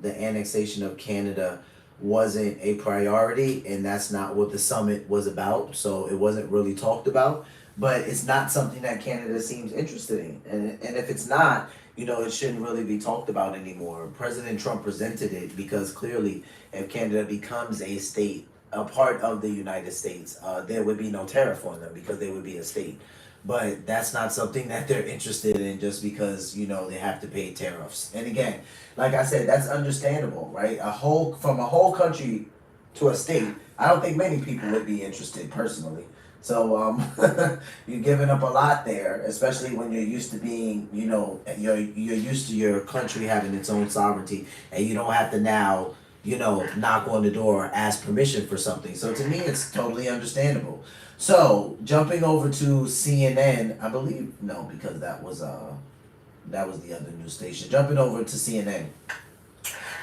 the annexation of Canada wasn't a priority, and that's not what the summit was about. So it wasn't really talked about. But it's not something that Canada seems interested in. And if it's not, you know, it shouldn't really be talked about anymore. President Trump presented it because clearly if Canada becomes a state, a part of the United States, there would be no tariff on them because they would be a state. But that's not something that they're interested in just because, you know, they have to pay tariffs. And again, like I said, that's understandable, right? From a whole country to a state, I don't think many people would be interested personally. So you're giving up a lot there, especially when you're used to being, you know, you're used to your country having its own sovereignty, and you don't have to now, you know, knock on the door or ask permission for something. So to me, it's totally understandable. So jumping over to CNN, I believe, no, because that was the other news station. Jumping over to CNN.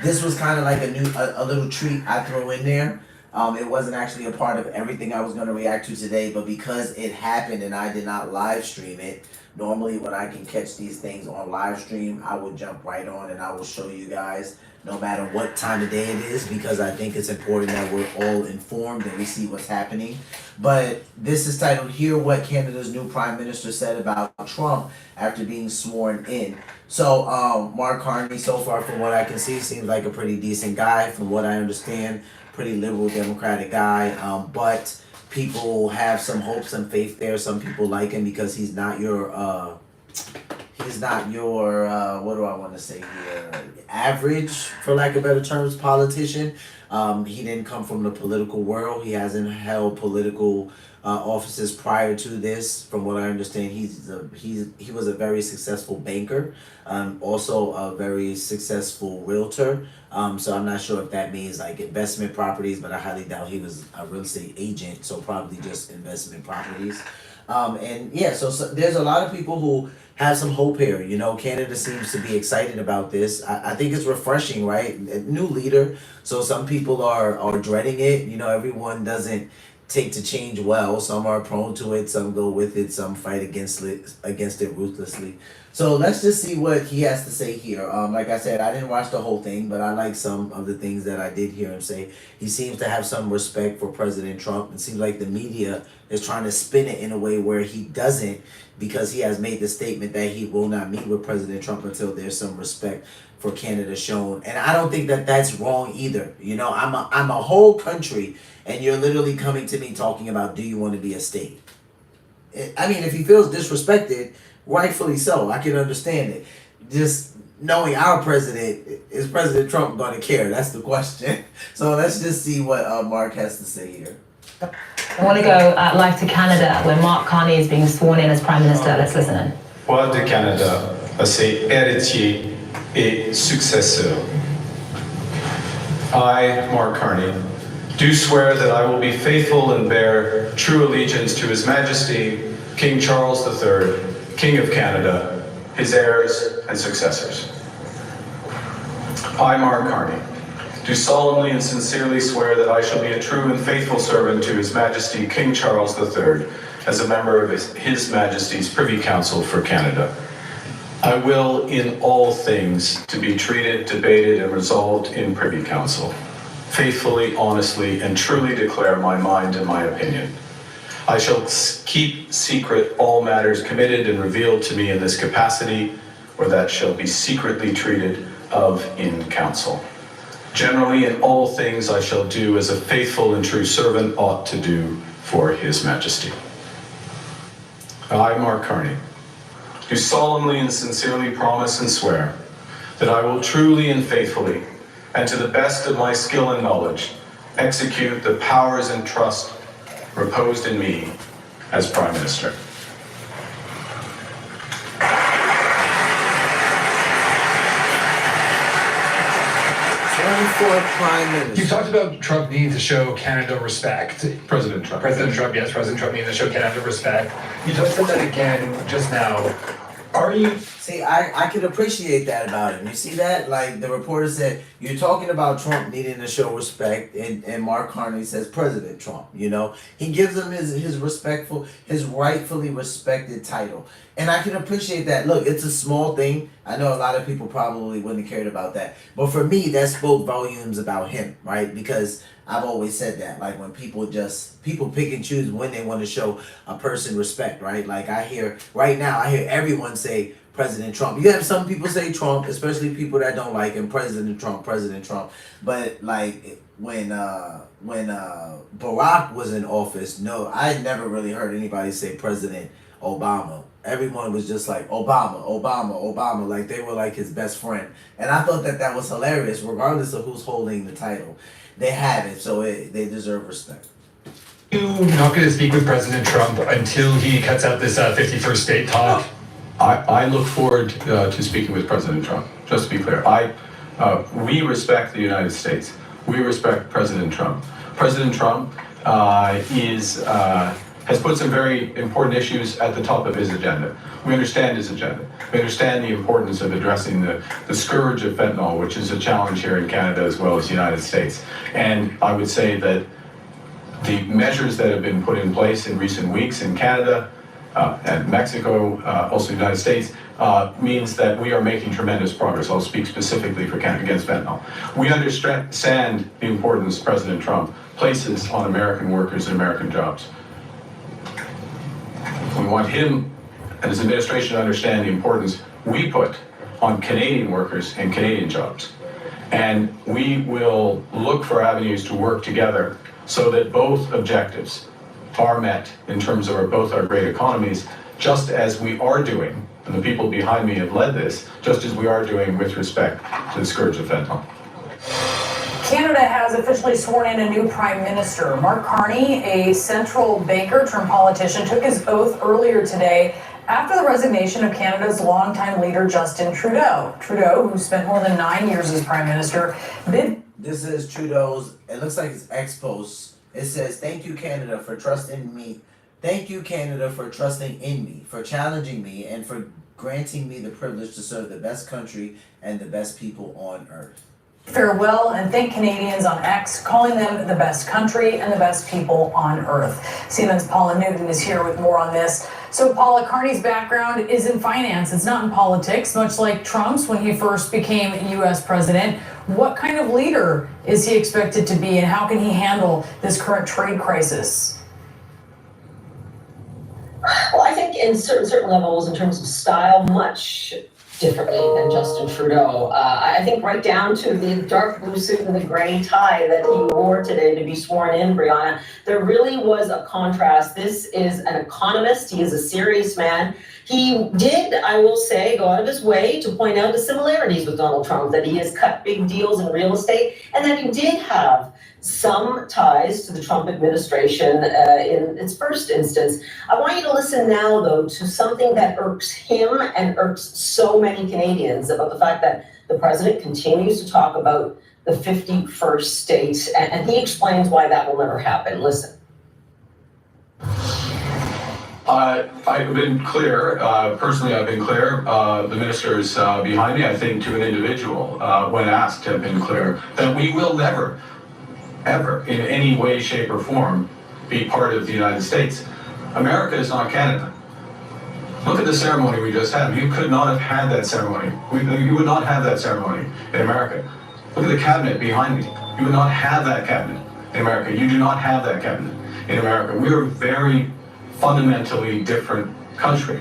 This was kind of like a little treat I throw in there. It wasn't actually a part of everything I was going to react to today, but because it happened and I did not live stream it, normally when I can catch these things on live stream, I will jump right on and I will show you guys no matter what time of day it is, because I think it's important that we're all informed and we see what's happening. But this is titled, Hear What Canada's New Prime Minister Said About Trump After Being Sworn In. So Mark Carney, so far from what I can see, seems like a pretty decent guy from what I understand. Pretty liberal Democratic guy, but people have some hope, some faith there. Some people like him because he's not your what do I want to say here, average, for lack of better terms, politician. He didn't come from the political world. He hasn't held political offices prior to this. From what I understand, he was a very successful banker, also a very successful realtor. So I'm not sure if that means like investment properties, but I highly doubt he was a real estate agent. So probably just investment properties. And yeah, so there's a lot of people who have some hope here. You know, Canada seems to be excited about this. I think it's refreshing, right? A new leader. So some people are dreading it. You know, everyone doesn't take to change well. Some are prone to it. Some go with it. Some fight against it ruthlessly. So let's just see what he has to say here. Like I said, I didn't watch the whole thing, but I like some of the things that I did hear him say. He seems to have some respect for President Trump. It seems like the media is trying to spin it in a way where he doesn't, because he has made the statement that he will not meet with President Trump until there's some respect for Canada shown. And I don't think that that's wrong either. You know, I'm a whole country, and you're literally coming to me talking about, do you want to be a state? I mean, if he feels disrespected, rightfully so. I can understand it. Just knowing our president, is President Trump going to care? That's the question. So let's just see what Mark has to say here. I want to go live to Canada, where Mark Carney is being sworn in as Prime Minister. Let's listen in. Roi de Canada, à ses héritiers et successeurs. I, Mark Carney, do swear that I will be faithful and bear true allegiance to His Majesty, King Charles III, King of Canada, his heirs and successors. I, Mark Carney, do solemnly and sincerely swear that I shall be a true and faithful servant to His Majesty, King Charles III, as a member of His Majesty's Privy Council for Canada. I will, in all things, to be treated, debated, and resolved in Privy Council, faithfully, honestly, and truly declare my mind and my opinion. I shall keep secret all matters committed and revealed to me in this capacity, or that shall be secretly treated of in council. Generally, in all things I shall do as a faithful and true servant ought to do for His Majesty. I, Mark Carney, do solemnly and sincerely promise and swear that I will truly and faithfully, and to the best of my skill and knowledge, execute the powers and trust reposed in me as Prime Minister. Prime Minister. You talked about Trump needing to show Canada respect. President Trump. President Trump, yes, President Trump needing to show Canada respect. You just said that again just now. Are you? See, I can appreciate that about him. You see that? Like the reporter said, you're talking about Trump needing to show respect, and Mark Carney says President Trump. You know, he gives him his respectful, his rightfully respected title, and I can appreciate that. Look, it's a small thing. I know a lot of people probably wouldn't have cared about that, but for me, that spoke volumes about him, right? Because I've always said that, like when people pick and choose when they want to show a person respect, right? Like I hear everyone say President Trump. You have some people say Trump, especially people that don't like him, President Trump. But like when Barack was in office, no, I never really heard anybody say President Obama. Everyone was just like Obama, like they were like his best friend. And I thought that was hilarious, regardless of who's holding the title. They have it, so they deserve respect. You're not going to speak with President Trump until he cuts out this 51st state talk? I look forward to speaking with President Trump. Just to be clear, we respect the United States. We respect President Trump. President Trump has put some very important issues at the top of his agenda. We understand his agenda. We understand the importance of addressing the scourge of fentanyl, which is a challenge here in Canada as well as the United States. And I would say that the measures that have been put in place in recent weeks in Canada and Mexico, also the United States, means that we are making tremendous progress. I'll speak specifically for Canada against fentanyl. We understand the importance President Trump places on American workers and American jobs. We want him and his administration to understand the importance we put on Canadian workers and Canadian jobs. And we will look for avenues to work together so that both objectives are met in terms of both our great economies, just as we are doing, and the people behind me have led this, just as we are doing with respect to the scourge of fentanyl. Canada has officially sworn in a new prime minister. Mark Carney, a central banker turned politician, took his oath earlier today after the resignation of Canada's longtime leader, Justin Trudeau. Trudeau, who spent more than 9 years as prime minister, This is Trudeau's, it looks like it's ex-post. It says, "Thank you, Canada, for trusting me. Thank you, Canada, for trusting in me, for challenging me, and for granting me the privilege to serve the best country and the best people on earth." farewell and thank Canadians on X, calling them the best country and the best people on earth. CNN's Paula Newton is here with more on this. So Paula, Carney's background is in finance. It's not in politics, much like Trump's when he first became U.S. president. What kind of leader is he expected to be, and how can he handle this current trade crisis? Well, I think in certain levels, in terms of style, much differently than Justin Trudeau. I think right down to the dark blue suit and the gray tie that he wore today to be sworn in, Brianna, there really was a contrast. This is an economist. He is a serious man. He did, I will say, go out of his way to point out the similarities with Donald Trump, that he has cut big deals in real estate, and that he did have some ties to the Trump administration in its first instance. I want you to listen now, though, to something that irks him and irks so many Canadians about the fact that the president continues to talk about the 51st state, and he explains why that will never happen. Listen. I've been clear, personally I've been clear, the ministers behind me, I think to an individual, when asked, have been clear, that we will never, ever, in any way, shape or form, be part of the United States. America is not Canada. Look at the ceremony we just had. You could not have had that ceremony. You would not have that ceremony in America. Look at the cabinet behind me. You would not have that cabinet in America. You do not have that cabinet in America. We are a very fundamentally different country.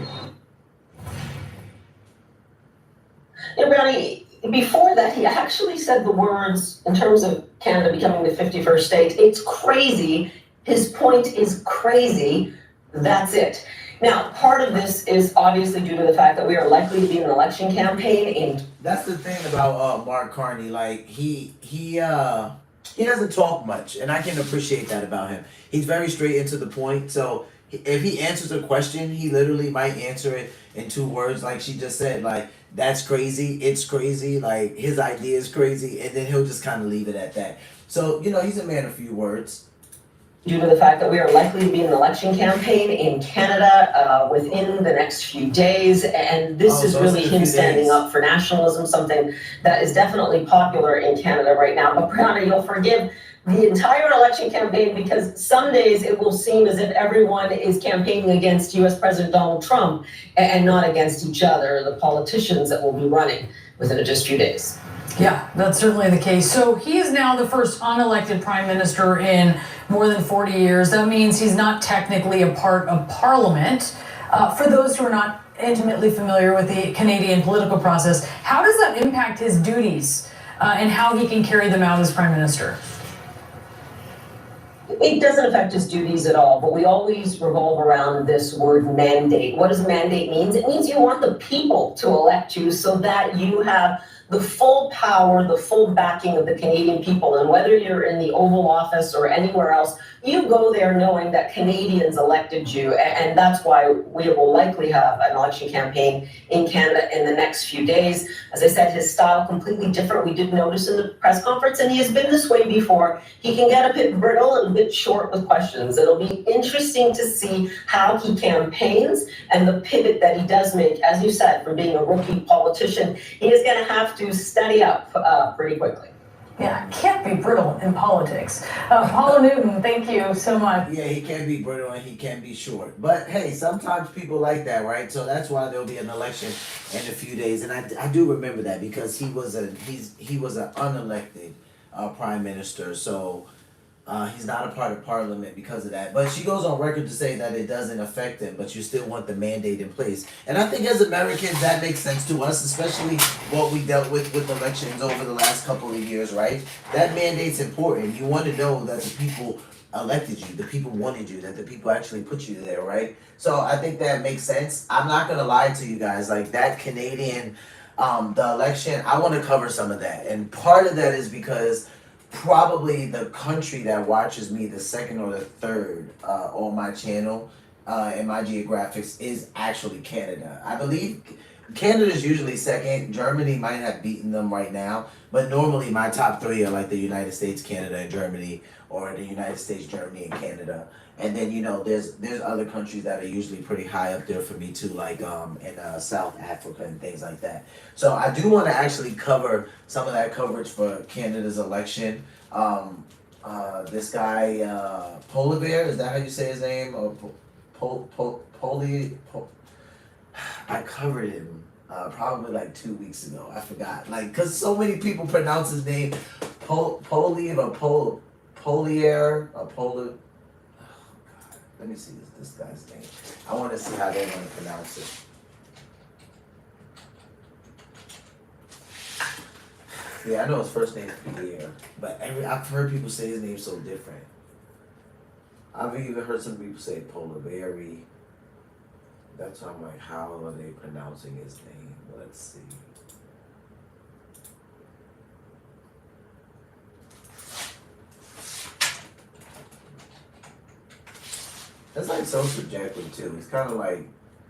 Yeah, Brownie, before that, he actually said the words in terms of Canada becoming the 51st state. It's crazy. His point is crazy. That's it. Now, part of this is obviously due to the fact that we are likely to be in an election campaign in. That's the thing about Mark Carney. Like he doesn't talk much, and I can appreciate that about him. He's very straight into the point. So if he answers a question, he literally might answer it in 2 words, like she just said. Like, that's crazy. It's crazy. Like, his idea is crazy, and then he'll just kind of leave it at that. So he's a man of few words. Due to the fact that we are likely to be in an election campaign in Canada within the next few days. And this is really him standing up for nationalism, something that is definitely popular in Canada right now. But Brianna, you'll forgive the entire election campaign because some days it will seem as if everyone is campaigning against US President Donald Trump and not against each other, the politicians that will be running within just a few days. Yeah, that's certainly the case. So he is now the first unelected prime minister in more than 40 years. That means he's not technically a part of parliament. For those who are not intimately familiar with the Canadian political process, how does that impact his duties and how he can carry them out as prime minister? It doesn't affect his duties at all, but we always revolve around this word mandate. What does mandate mean? It means you want the people to elect you so that you have the full power, the full backing of the Canadian people. And whether you're in the Oval Office or anywhere else, you go there knowing that Canadians elected you. And that's why we will likely have an election campaign in Canada in the next few days. As I said, his style completely different. We did notice in the press conference, and he has been this way before. He can get a bit brittle and a bit short with questions. It'll be interesting to see how he campaigns and the pivot that he does make. As you said, from being a rookie politician, he is going to have to study up pretty quickly. Yeah, can't be brittle in politics. Paula Newton, thank you so much. Yeah, he can be brittle and he can be short. But hey, sometimes people like that, right? So that's why there'll be an election in a few days. And I do remember that because he was an unelected prime minister. So he's not a part of parliament because of that. But she goes on record to say that it doesn't affect him, but you still want the mandate in place. And I think as Americans, that makes sense to us, especially what we dealt with elections over the last couple of years, right? That mandate's important. You want to know that the people elected you, the people wanted you, that the people actually put you there, right? So I think that makes sense. I'm not going to lie to you guys. Like that Canadian, the election, I want to cover some of that. And part of that is because probably the country that watches me the second or the third on my channel in my geographics is actually Canada. I believe Canada is usually second. Germany might have beaten them right now, but normally my top 3 are like the United States, Canada, and Germany, or the United States, Germany, and Canada. And then there's other countries that are usually pretty high up there for me too, like in South Africa and things like that. So I do want to actually cover some of that coverage for Canada's election. This guy Polivier, is that how you say his name? Or I covered him probably like 2 weeks ago. I forgot, like, cause so many people pronounce his name Polivier or Polier or Poli. Let me see this guy's name. I want to see how they want to pronounce it. Yeah, I know his first name is Pierre, but I've heard people say his name so different. I've even heard some people say Polivier. That's why I'm like, how are they pronouncing his name? Let's see. It's like so subjective too. It's kind of like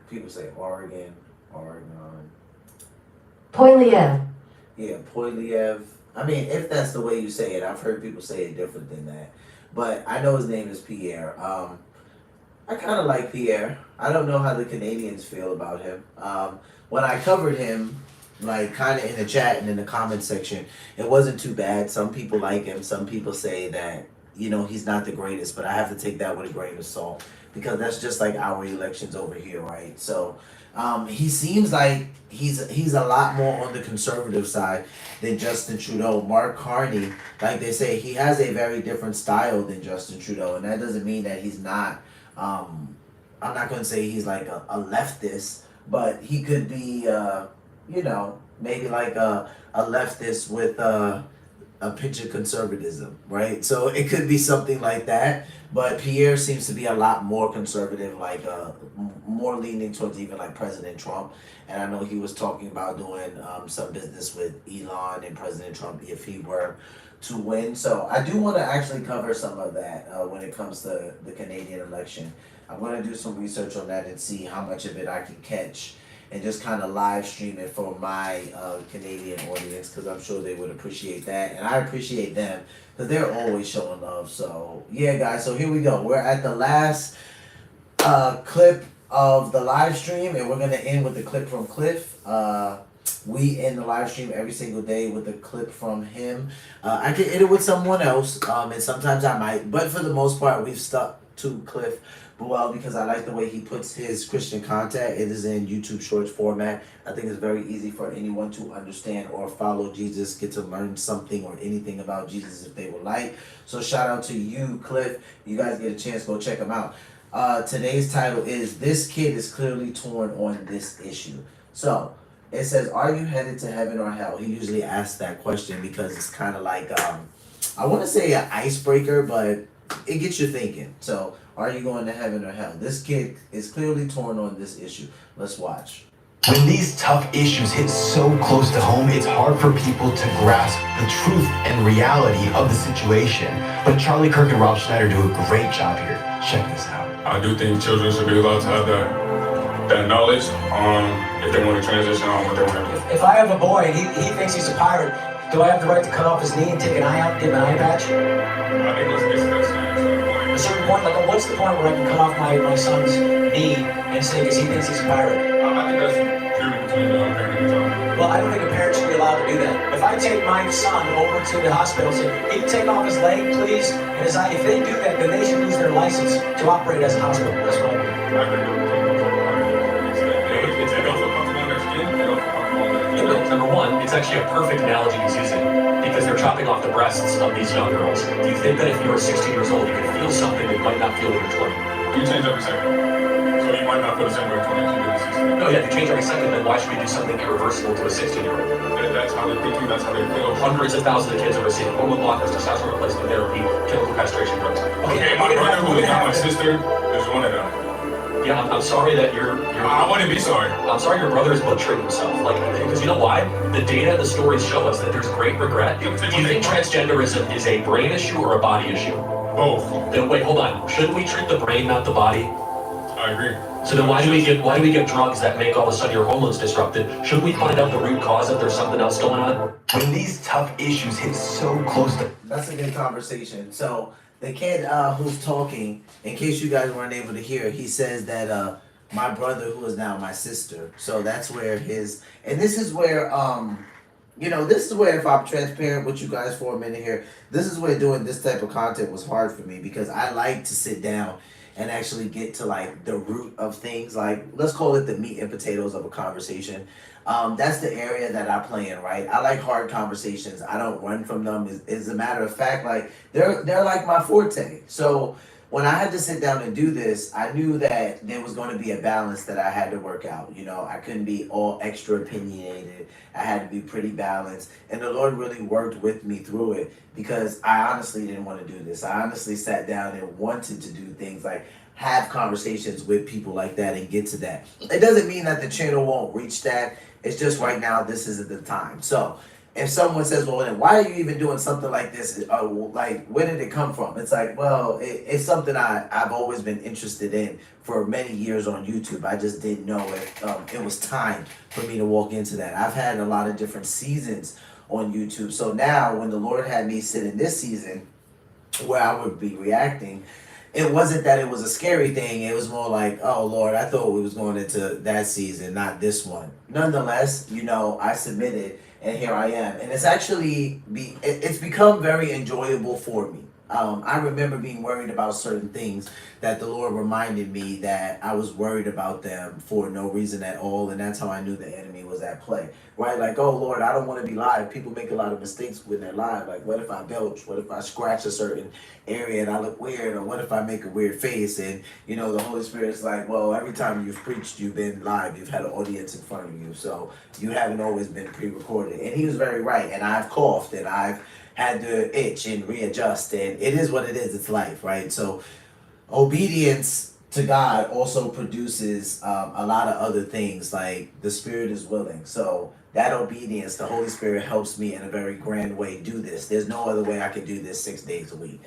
people say Oregon. Poiliev. Yeah, Poiliev. I mean, if that's the way you say it, I've heard people say it different than that. But I know his name is Pierre. I kind of like Pierre. I don't know how the Canadians feel about him. When I covered him, like kind of in the chat and in the comment section, it wasn't too bad. Some people like him. Some people say that, you know, he's not the greatest, but I have to take that with a grain of salt because that's just like our elections over here, right? So he seems like he's a lot more on the conservative side than Justin Trudeau. Mark Carney, like they say, he has a very different style than Justin Trudeau, and that doesn't mean that he's not. I'm not going to say he's like a leftist, but he could be, you know, maybe like a leftist with a pinch of conservatism, right? So it could be something like that. But Pierre seems to be a lot more conservative, like more leaning towards even like President Trump. And I know he was talking about doing some business with Elon and President Trump if he were to win. So I do want to actually cover some of that when it comes to the Canadian election. I'm going to do some research on that and see how much of it I can catch and just kind of live stream it for my Canadian audience because I'm sure they would appreciate that. And I appreciate them because they're always showing love. So yeah, guys, so here we go. We're at the last clip of the live stream and we're going to end with the clip from Cliff. We end the live stream every single day with a clip from him. I can edit with someone else, and sometimes I might, but for the most part, we've stuck to Cliff Buell because I like the way he puts his Christian content. It is in YouTube Shorts format. I think it's very easy for anyone to understand or follow Jesus, get to learn something or anything about Jesus if they would like. So shout out to you, Cliff. You guys get a chance, go check him out. Today's title is "This Kid is Clearly Torn on This Issue." So it says, "Are you headed to heaven or hell?" He usually asks that question because it's kind of like, I want to say an icebreaker, but it gets you thinking. So, are you going to heaven or hell? This kid is clearly torn on this issue. Let's watch. When these tough issues hit so close to home, it's hard for people to grasp the truth and reality of the situation. But Charlie Kirk and Rob Schneider do a great job here. Check this out. I do think children should be allowed to have that knowledge on if they want to transition on what they want to do. If I have a boy and he thinks he's a pirate, do I have the right to cut off his knee and take an eye out, give him an eye patch? I think it's a certain point, like what's the point where I can cut off my son's knee and say because he thinks he's a pirate? I think that's purely between the parent and the child. Well, I don't think a parent should be allowed to do that. If I take my son over to the hospital and say, "Can you take off his leg, please?" and if they do that, then they should lose their license to operate as a hospital. That's what I think. Number one, it's actually a perfect analogy he's using because they're chopping off the breasts of these young girls. Do you think that if you were 16 years old, you could feel something that you might not feel when you're 20? You change every second. So you might not feel the same way at 20 as you did at 16. No, yeah, if you change every second, then why should we do something irreversible to a 16-year-old? That's how they're thinking, that's how they feel. Hundreds of thousands of kids are receiving hormone blockers, testosterone replacement therapy, chemical castration drugs. Okay, my brother who is not my sister is one of them. Yeah, I'm sorry that you're I wouldn't be sorry. I'm sorry your brother is butchering himself. Like, because you know why? The data, the stories show us that there's great regret. Do you think transgenderism is a brain issue or a body issue? Both. Then wait, hold on. Shouldn't we treat the brain, not the body? I agree. So then why do we give drugs that make all of a sudden your hormones disrupted? Shouldn't we find out the root cause if there's something else going on? When these tough issues hit so close to... That's a good conversation. So the kid who's talking, in case you guys weren't able to hear, he says that my brother, who is now my sister. So that's where and this is where, this is where, if I'm transparent with you guys for a minute here, this is where doing this type of content was hard for me because I like to sit down and actually get to like the root of things. Like, let's call it the meat and potatoes of a conversation. That's the area that I play in, right? I like hard conversations. I don't run from them. As a matter of fact, like they're like my forte. So when I had to sit down and do this, I knew that there was going to be a balance that I had to work out. You know, I couldn't be all extra opinionated. I had to be pretty balanced. And the Lord really worked with me through it because I honestly didn't want to do this. I honestly sat down and wanted to do things like have conversations with people like that and get to that. It doesn't mean that the channel won't reach that. It's just right now, this isn't the time. So if someone says, well, then why are you even doing something like this? Like, where did it come from? It's like, well, it's something I've always been interested in for many years on YouTube. I just didn't know it was time for me to walk into that. I've had a lot of different seasons on YouTube. So now when the Lord had me sit in this season where I would be reacting, it wasn't that it was a scary thing. It was more like, oh, Lord, I thought we was going into that season, not this one. Nonetheless, you know, I submitted. And here I am. And it's actually, it's become very enjoyable for me. I remember being worried about certain things that the Lord reminded me that I was worried about them for no reason at all. And that's how I knew the enemy was at play, right? Like, oh, Lord, I don't want to be live. People make a lot of mistakes when they're live. Like, what if I belch? What if I scratch a certain area and I look weird? Or what if I make a weird face? And, you know, the Holy Spirit's like, well, every time you've preached, you've been live. You've had an audience in front of you. So you haven't always been pre-recorded. And he was very right. And I've coughed and I've had to itch and readjust, and it is what it is. It's life, right? So obedience to God also produces a lot of other things, like the Spirit is willing. So that obedience, the Holy Spirit helps me in a very grand way do this. There's no other way I could do this 6 days a week.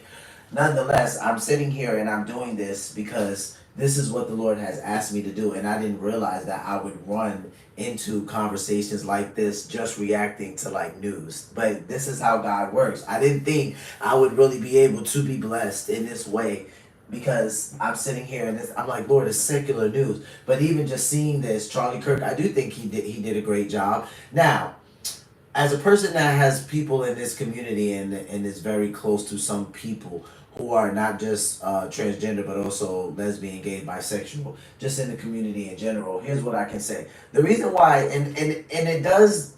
Nonetheless, I'm sitting here and I'm doing this because this is what the Lord has asked me to do, and I didn't realize that I would run into conversations like this just reacting to like news. But this is how God works. I didn't think I would really be able to be blessed in this way because I'm sitting here and I'm like, Lord, it's secular news. But even just seeing this, Charlie Kirk, I do think he did a great job. Now, as a person that has people in this community and is very close to some people who are not just transgender, but also lesbian, gay, bisexual, just in the community in general, here's what I can say. The reason why, and it does,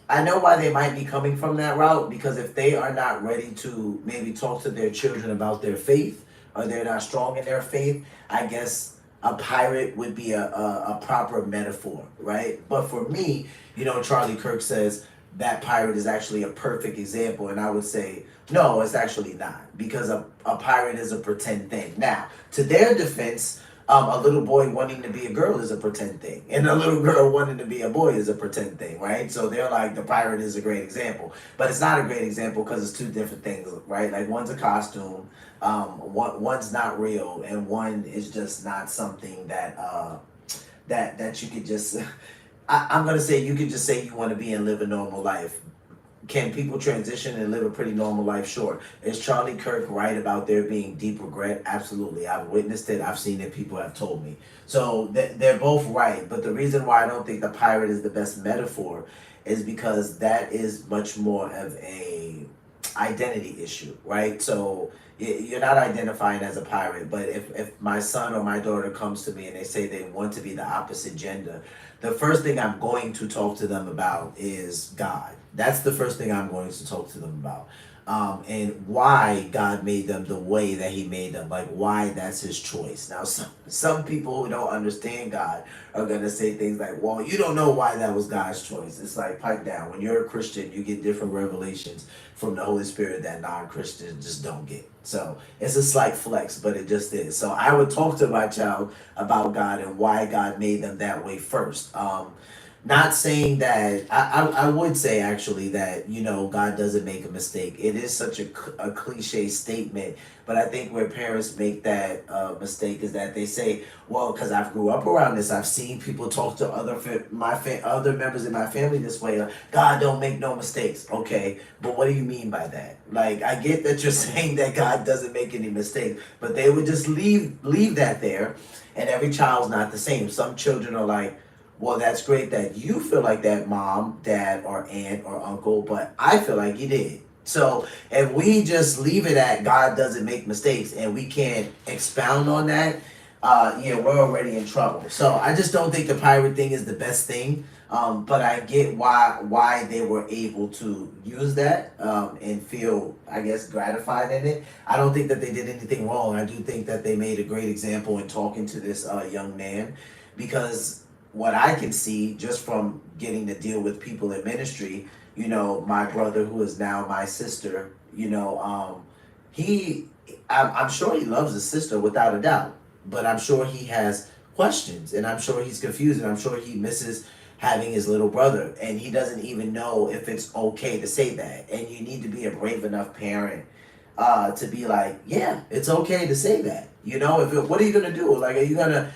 I know why they might be coming from that route, because if they are not ready to maybe talk to their children about their faith, or they're not strong in their faith, I guess a pirate would be a proper metaphor, right? But for me, you know, Charlie Kirk says that pirate is actually a perfect example, and I would say, no, it's actually not, because a pirate is a pretend thing. Now, to their defense, a little boy wanting to be a girl is a pretend thing, and a little girl wanting to be a boy is a pretend thing, right? So they're like, the pirate is a great example, but it's not a great example because it's two different things, right? Like, one's a costume, one's not real, and one is just not something that that you could just. I'm gonna say you could just say you want to be and live a normal life. Can people transition and live a pretty normal life? Sure. Is Charlie Kirk right about there being deep regret? Absolutely. I've witnessed it. I've seen it. People have told me. So they're both right. But the reason why I don't think the pirate is the best metaphor is because that is much more of a identity issue, right? So you're not identifying as a pirate, but if my son or my daughter comes to me and they say they want to be the opposite gender, the first thing I'm going to talk to them about is God. That's the first thing I'm going to talk to them about. And why God made them the way that he made them, like why that's his choice. Now, some people who don't understand God are going to say things like, well, you don't know why that was God's choice. It's like, pipe down. When you're a Christian, you get different revelations from the Holy Spirit that non-Christians just don't get. So it's a slight flex, but it just is. So I would talk to my child about God and why God made them that way first. Not saying that, I would say actually that, you know, God doesn't make a mistake. It is such a cliche statement, but I think where parents make that mistake is that they say, well, because I grew up around this, I've seen people talk to other members in my family this way. God don't make no mistakes. Okay, but what do you mean by that? Like, I get that you're saying that God doesn't make any mistakes, but they would just leave that there, and every child's not the same. Some children are like, well, that's great that you feel like that, mom, dad, or aunt, or uncle, but I feel like you did. So if we just leave it at God doesn't make mistakes and we can't expound on that, we're already in trouble. So I just don't think the pirate thing is the best thing. But I get why they were able to use that and feel, I guess, gratified in it. I don't think that they did anything wrong. I do think that they made a great example in talking to this young man, because what I can see just from getting to deal with people in ministry, my brother who is now my sister, I'm sure he loves his sister without a doubt, but I'm sure he has questions, and I'm sure he's confused, and I'm sure he misses having his little brother, and he doesn't even know if it's okay to say that. And you need to be a brave enough parent to be like, yeah, it's okay to say that. What are you gonna do? Like, are you gonna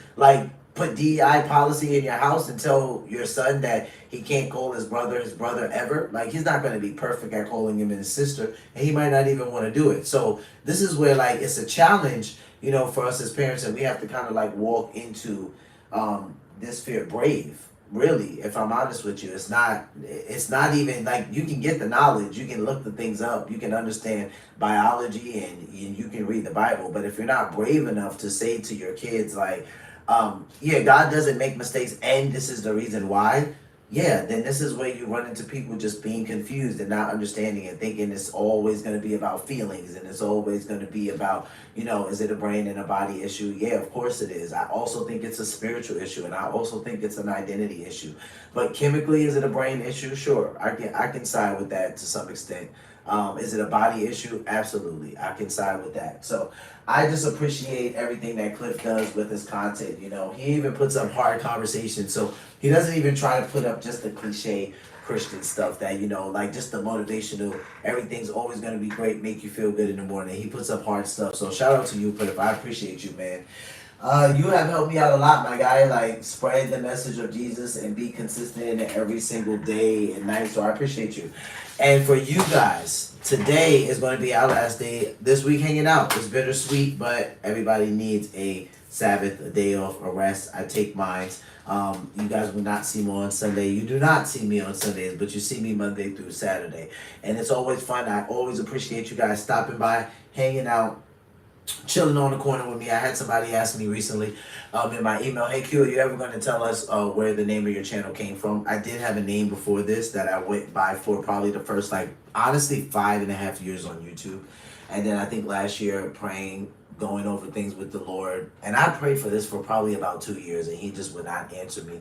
put DEI policy in your house and tell your son that he can't call his brother ever? Like, he's not going to be perfect at calling him his sister, and he might not even want to do it. So this is where it's a challenge, for us as parents, and we have to kind of walk into this fear brave. Really, if I'm honest with you, it's not even you can get the knowledge, you can look the things up, you can understand biology, and you can read the Bible, but if you're not brave enough to say to your kids God doesn't make mistakes, and this is the reason why, then this is where you run into people just being confused and not understanding and thinking it's always going to be about feelings, and it's always going to be about, is it a brain and a body issue? Yeah, of course it is. I also think it's a spiritual issue, and I also think it's an identity issue. But chemically, is it a brain issue? Sure, I can side with that to some extent. Is it a body issue? Absolutely, I can side with that. So I just appreciate everything that Cliff does with his content. He even puts up hard conversations, so he doesn't even try to put up just the cliche Christian stuff that just the motivational, everything's always going to be great, make you feel good in the morning. He puts up hard stuff. So shout out to you, Cliff. I appreciate you, man. You have helped me out a lot, my guy. Spread the message of Jesus and be consistent in it every single day and night. So I appreciate you. And for you guys, today is going to be our last day this week hanging out. It's bittersweet, but everybody needs a Sabbath, a day off, a rest. I take mine. You guys will not see me on Sunday. You do not see me on Sundays, but you see me Monday through Saturday. And it's always fun. I always appreciate you guys stopping by, hanging out, chilling on the corner with me. I had somebody ask me recently in my email, hey Q, are you ever going to tell us where the name of your channel came from? I did have a name before this that I went by for probably the first, honestly, 5.5 years on YouTube. And then I think last year praying, going over things with the Lord. And I prayed for this for probably about 2 years, and he just would not answer me.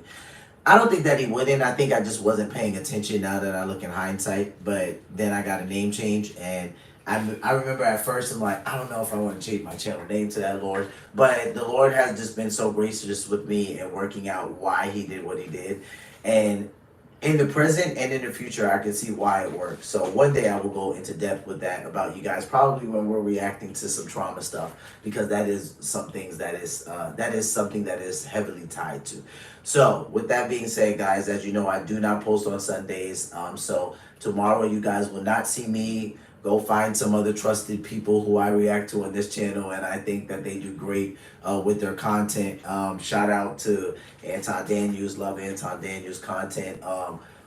I don't think that he wouldn't. I think I just wasn't paying attention now that I look in hindsight. But then I got a name change, and I remember at first I'm like, I don't know if I want to change my channel name to that, Lord. But the Lord has just been so gracious with me and working out why he did what he did. And in the present and in the future, I can see why it works. So one day I will go into depth with that about you guys, probably when we're reacting to some trauma stuff, because that is some things that is something that is heavily tied to. So with that being said, guys, as you know, I do not post on Sundays. So tomorrow you guys will not see me. Go find some other trusted people who I react to on this channel, and I think that they do great with their content. Shout out to Anton Daniels, love Anton Daniels' content.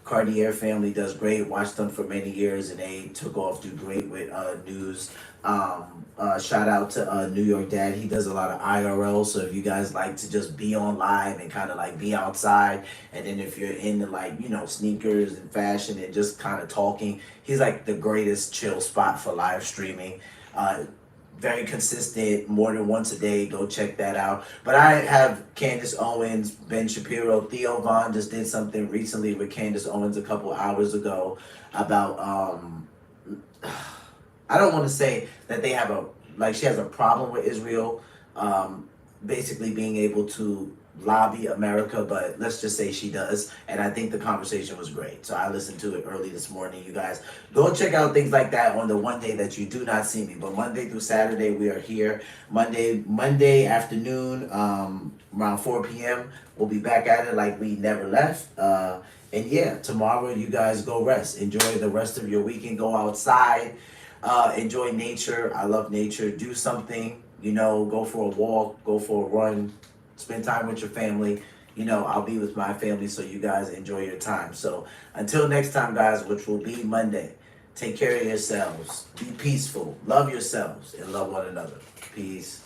Cartier family does great, watched them for many years, and they took off, do great with news. Shout out to New York Dad, he does a lot of IRL, so if you guys like to just be on live and kind of be outside, and then if you're into sneakers and fashion and just kind of talking, he's the greatest chill spot for live streaming. Very consistent, more than once a day. Go check that out. But I have Candace Owens, Ben Shapiro, Theo Vaughn just did something recently with Candace Owens a couple hours ago about I don't want to say that they have she has a problem with Israel basically being able to lobby America, but let's just say she does. And I think the conversation was great. So I listened to it early this morning. You guys go check out things like that on the one day that you do not see me. But Monday through Saturday, we are here. Monday afternoon, around 4 p.m. We'll be back at it like we never left. And yeah, tomorrow you guys go rest. Enjoy the rest of your weekend. Go outside. Enjoy nature. I love nature. Do something, go for a walk, go for a run. Spend time with your family. I'll be with my family, so you guys enjoy your time. So until next time, guys, which will be Monday, take care of yourselves. Be peaceful. Love yourselves and love one another. Peace.